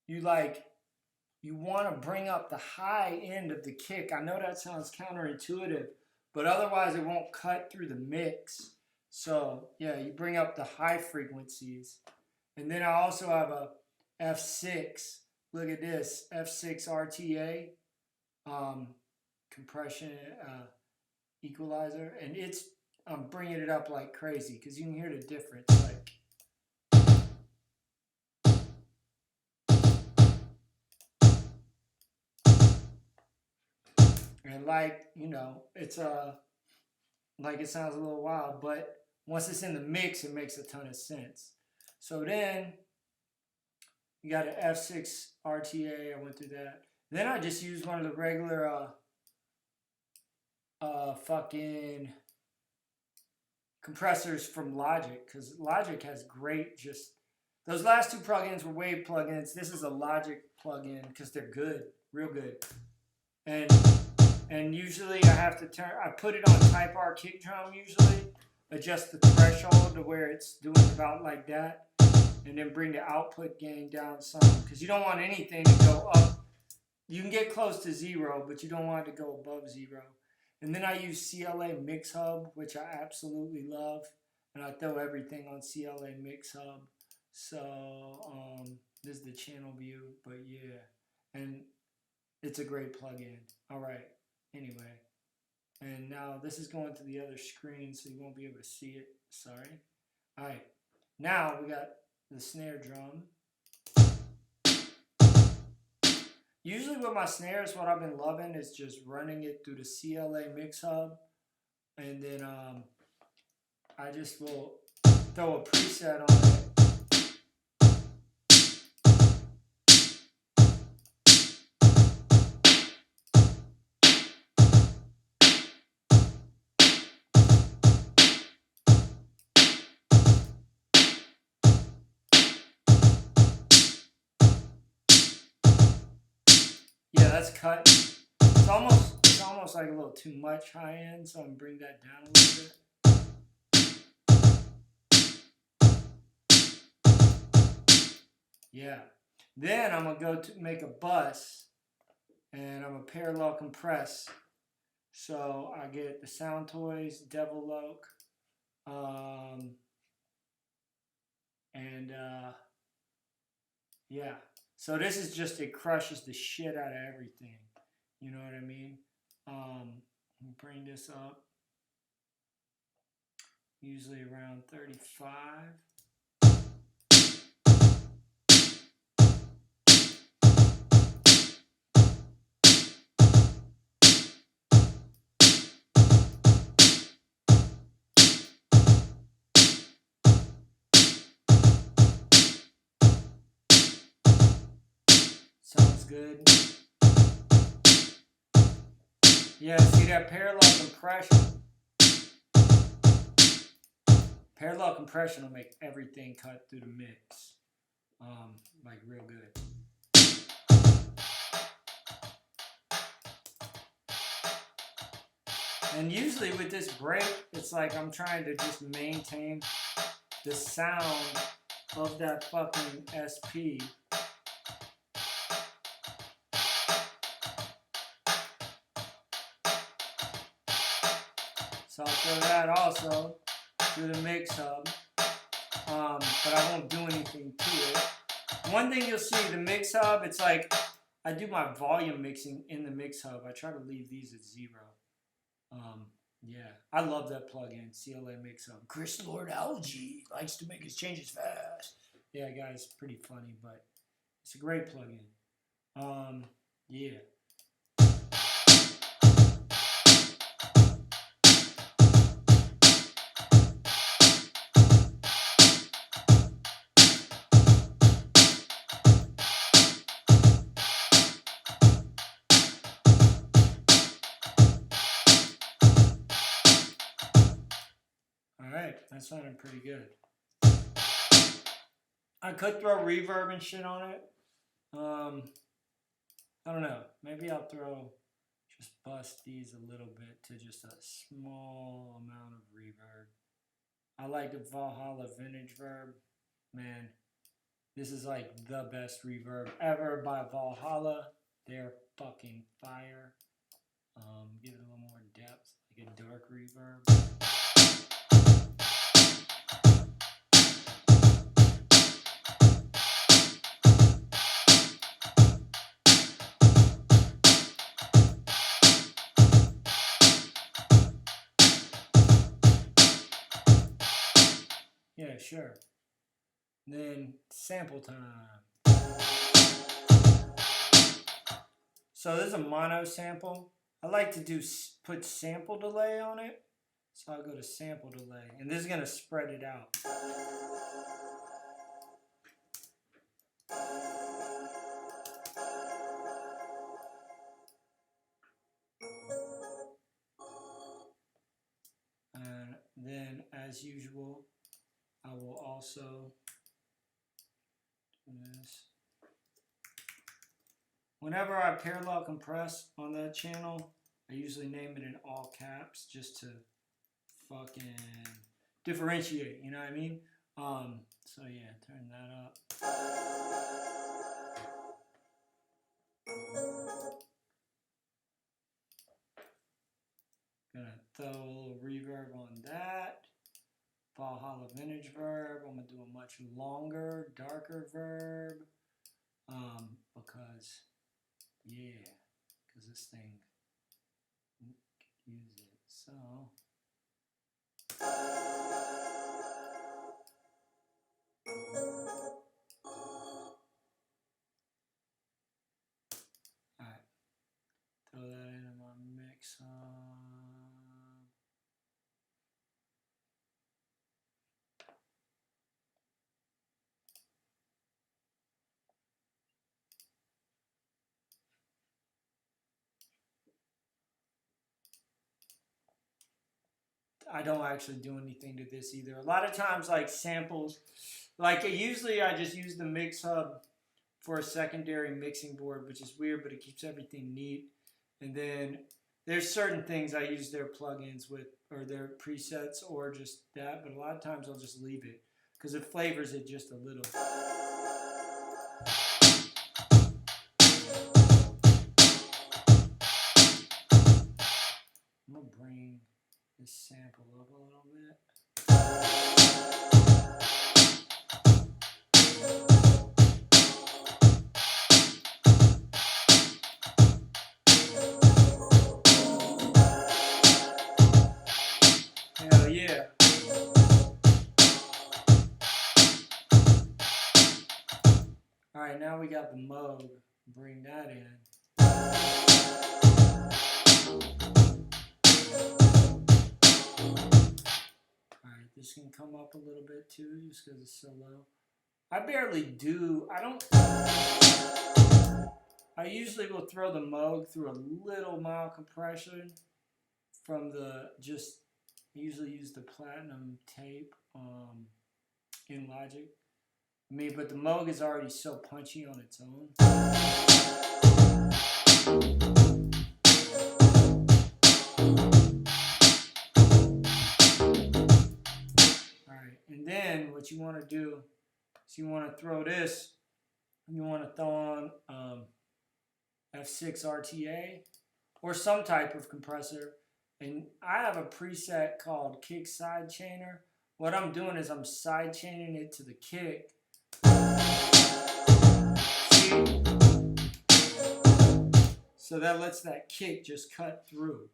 you want to bring up the high end of the kick. I know that sounds counterintuitive, but otherwise it won't cut through the mix. So yeah, you bring up the high frequencies. And then I also have a F6. Look at this, F6 RTA, compression, equalizer. And I'm bringing it up like crazy because you can hear the difference. Like, and like, it's like it sounds a little wild, but once it's in the mix, it makes a ton of sense. So then you got an F6 RTA. I went through that. Then I just used one of the regular fucking compressors from Logic, because Logic has great those last two plugins were Wave plugins. This is a Logic plugin because they're good, real good. And usually I put it on Type R kick drum usually, adjust the threshold to where it's doing about like that, and then bring the output gain down some, because you don't want anything to go up. You can get close to 0, but you don't want it to go above 0. And then I use CLA Mix Hub, which I absolutely love, and I throw everything on CLA Mix Hub. So this is the channel view, but yeah, and it's a great plugin. All right. Anyway, and now this is going to the other screen, so you won't be able to see it. Sorry. All right. Now we got the snare drum. Usually with my snares, what I've been loving is just running it through the CLA Mix Hub, and then I just will throw a preset on it. Yeah, that's cut. It's almost like a little too much high end, so I'm gonna bring that down a little bit. Yeah. Then I'm gonna go to make a bus, and I'm gonna parallel compress. So I get the Sound Toys, Devil Oak, and yeah. So this is just, it crushes the shit out of everything. You know what I mean? Let me bring this up. Usually around 35. Sounds good. Yeah, see that parallel compression? Parallel compression will make everything cut through the mix. Like real good. And usually with this break, it's like I'm trying to just maintain the sound of that fucking SP. So I'll throw that also through the mix hub, but I won't do anything to it. One thing you'll see, the mix hub, it's like I do my volume mixing in the mix hub. I try to leave these at 0. Yeah, I love that plugin, CLA Mix Hub. Chris Lord Algae likes to make his changes fast. Yeah, guys, pretty funny, but it's a great plugin. Yeah. Alright, that sounded pretty good. I could throw reverb and shit on it. I don't know. Maybe I'll just bust these a little bit to just a small amount of reverb. I like the Valhalla Vintage Verb. Man, this is like the best reverb ever by Valhalla. They're fucking fire. Give it a little more depth, like a dark reverb. Yeah, sure. Then sample time. So this is a mono sample. I like to put sample delay on it. So I'll go to sample delay. And this is going to spread it out. And then, as usual, I will also do this. Whenever I parallel compress on that channel, I usually name it in all caps just to fucking differentiate, you know what I mean? So yeah, turn that up. Gonna throw a little reverb on that. Valhalla Vintage Verb. I'm gonna do a much longer, darker verb. Because this thing could use it. So alright. Throw that into my mix. I don't actually do anything to this either. A lot of times, like samples, like usually I just use the mix hub for a secondary mixing board, which is weird, but it keeps everything neat. And then there's certain things I use their plugins with, or their presets, or just that. But a lot of times I'll just leave it because it flavors it just a little. I'm gonna bring this sample up a little bit. Hell yeah. Alright, now we got the Moog. Bring that in. Alright, this can come up a little bit too, just because it's so low. I barely do. I usually will throw the Moog through a little mild compression from the I usually use the Platinum tape in Logic. But the Moog is already so punchy on its own. Alright, and then what you want to do is you want to throw this, you want to throw on F6 RTA or some type of compressor. And I have a preset called Kick Side Chainer. What I'm doing is I'm side chaining it to the kick. See? So that lets that kick just cut through.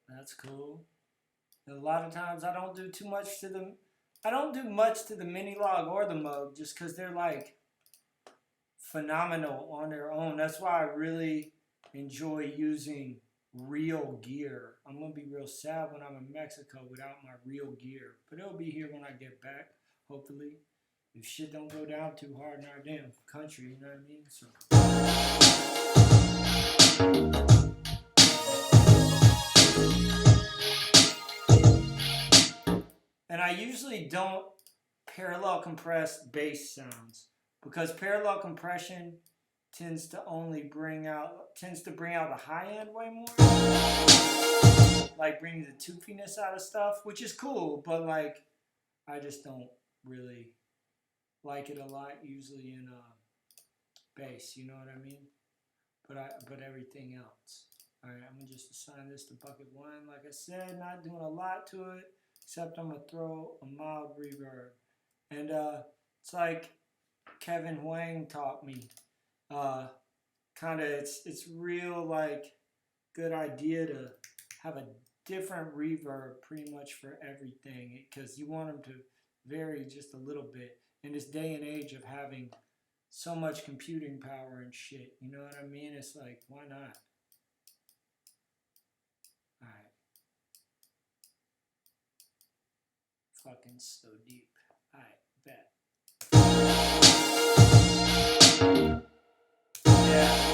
That's cool. And a lot of times I don't do much to the mini log or the Moog just because they're like phenomenal on their own. That's why I really enjoy using real gear. I'm gonna be real sad when I'm in Mexico without my real gear, but it'll be here when I get back, hopefully. If shit don't go down too hard in our damn country, you know what I mean? So. And I usually don't parallel compress bass sounds because parallel compression tends to bring out the high end way more, like bringing the toofiness out of stuff, which is cool, but like I just don't really like it a lot usually in bass, you know what I mean? But everything else. All right, I'm gonna just assign this to bucket 1. Like I said, not doing a lot to it, except I'm gonna throw a mild reverb. And it's like Kevin Wang taught me. It's real like good idea to have a different reverb pretty much for everything because you want them to vary just a little bit in this day and age of having so much computing power and shit. You know what I mean? It's like, why not? Alright. Fucking so deep. Alright, bet. Yeah.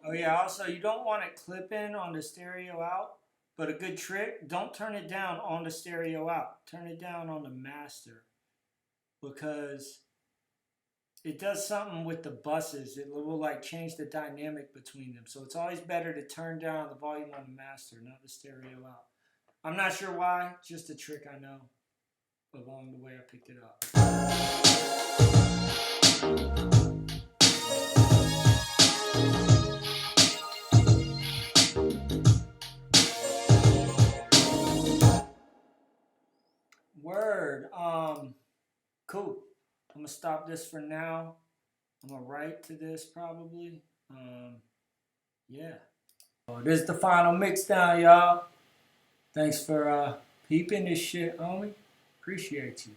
Oh yeah, also you don't want it clipping on the stereo out, but a good trick, don't turn it down on the stereo out. Turn it down on the master because it does something with the buses. It will like change the dynamic between them. So it's always better to turn down the volume on the master, not the stereo out. I'm not sure why, just a trick I know along the way I picked it up. Word. Cool. I'm gonna stop this for now. I'm gonna write to this probably. Yeah. Oh, this is the final mix down, y'all. Thanks for peeping this shit, homie. Appreciate you.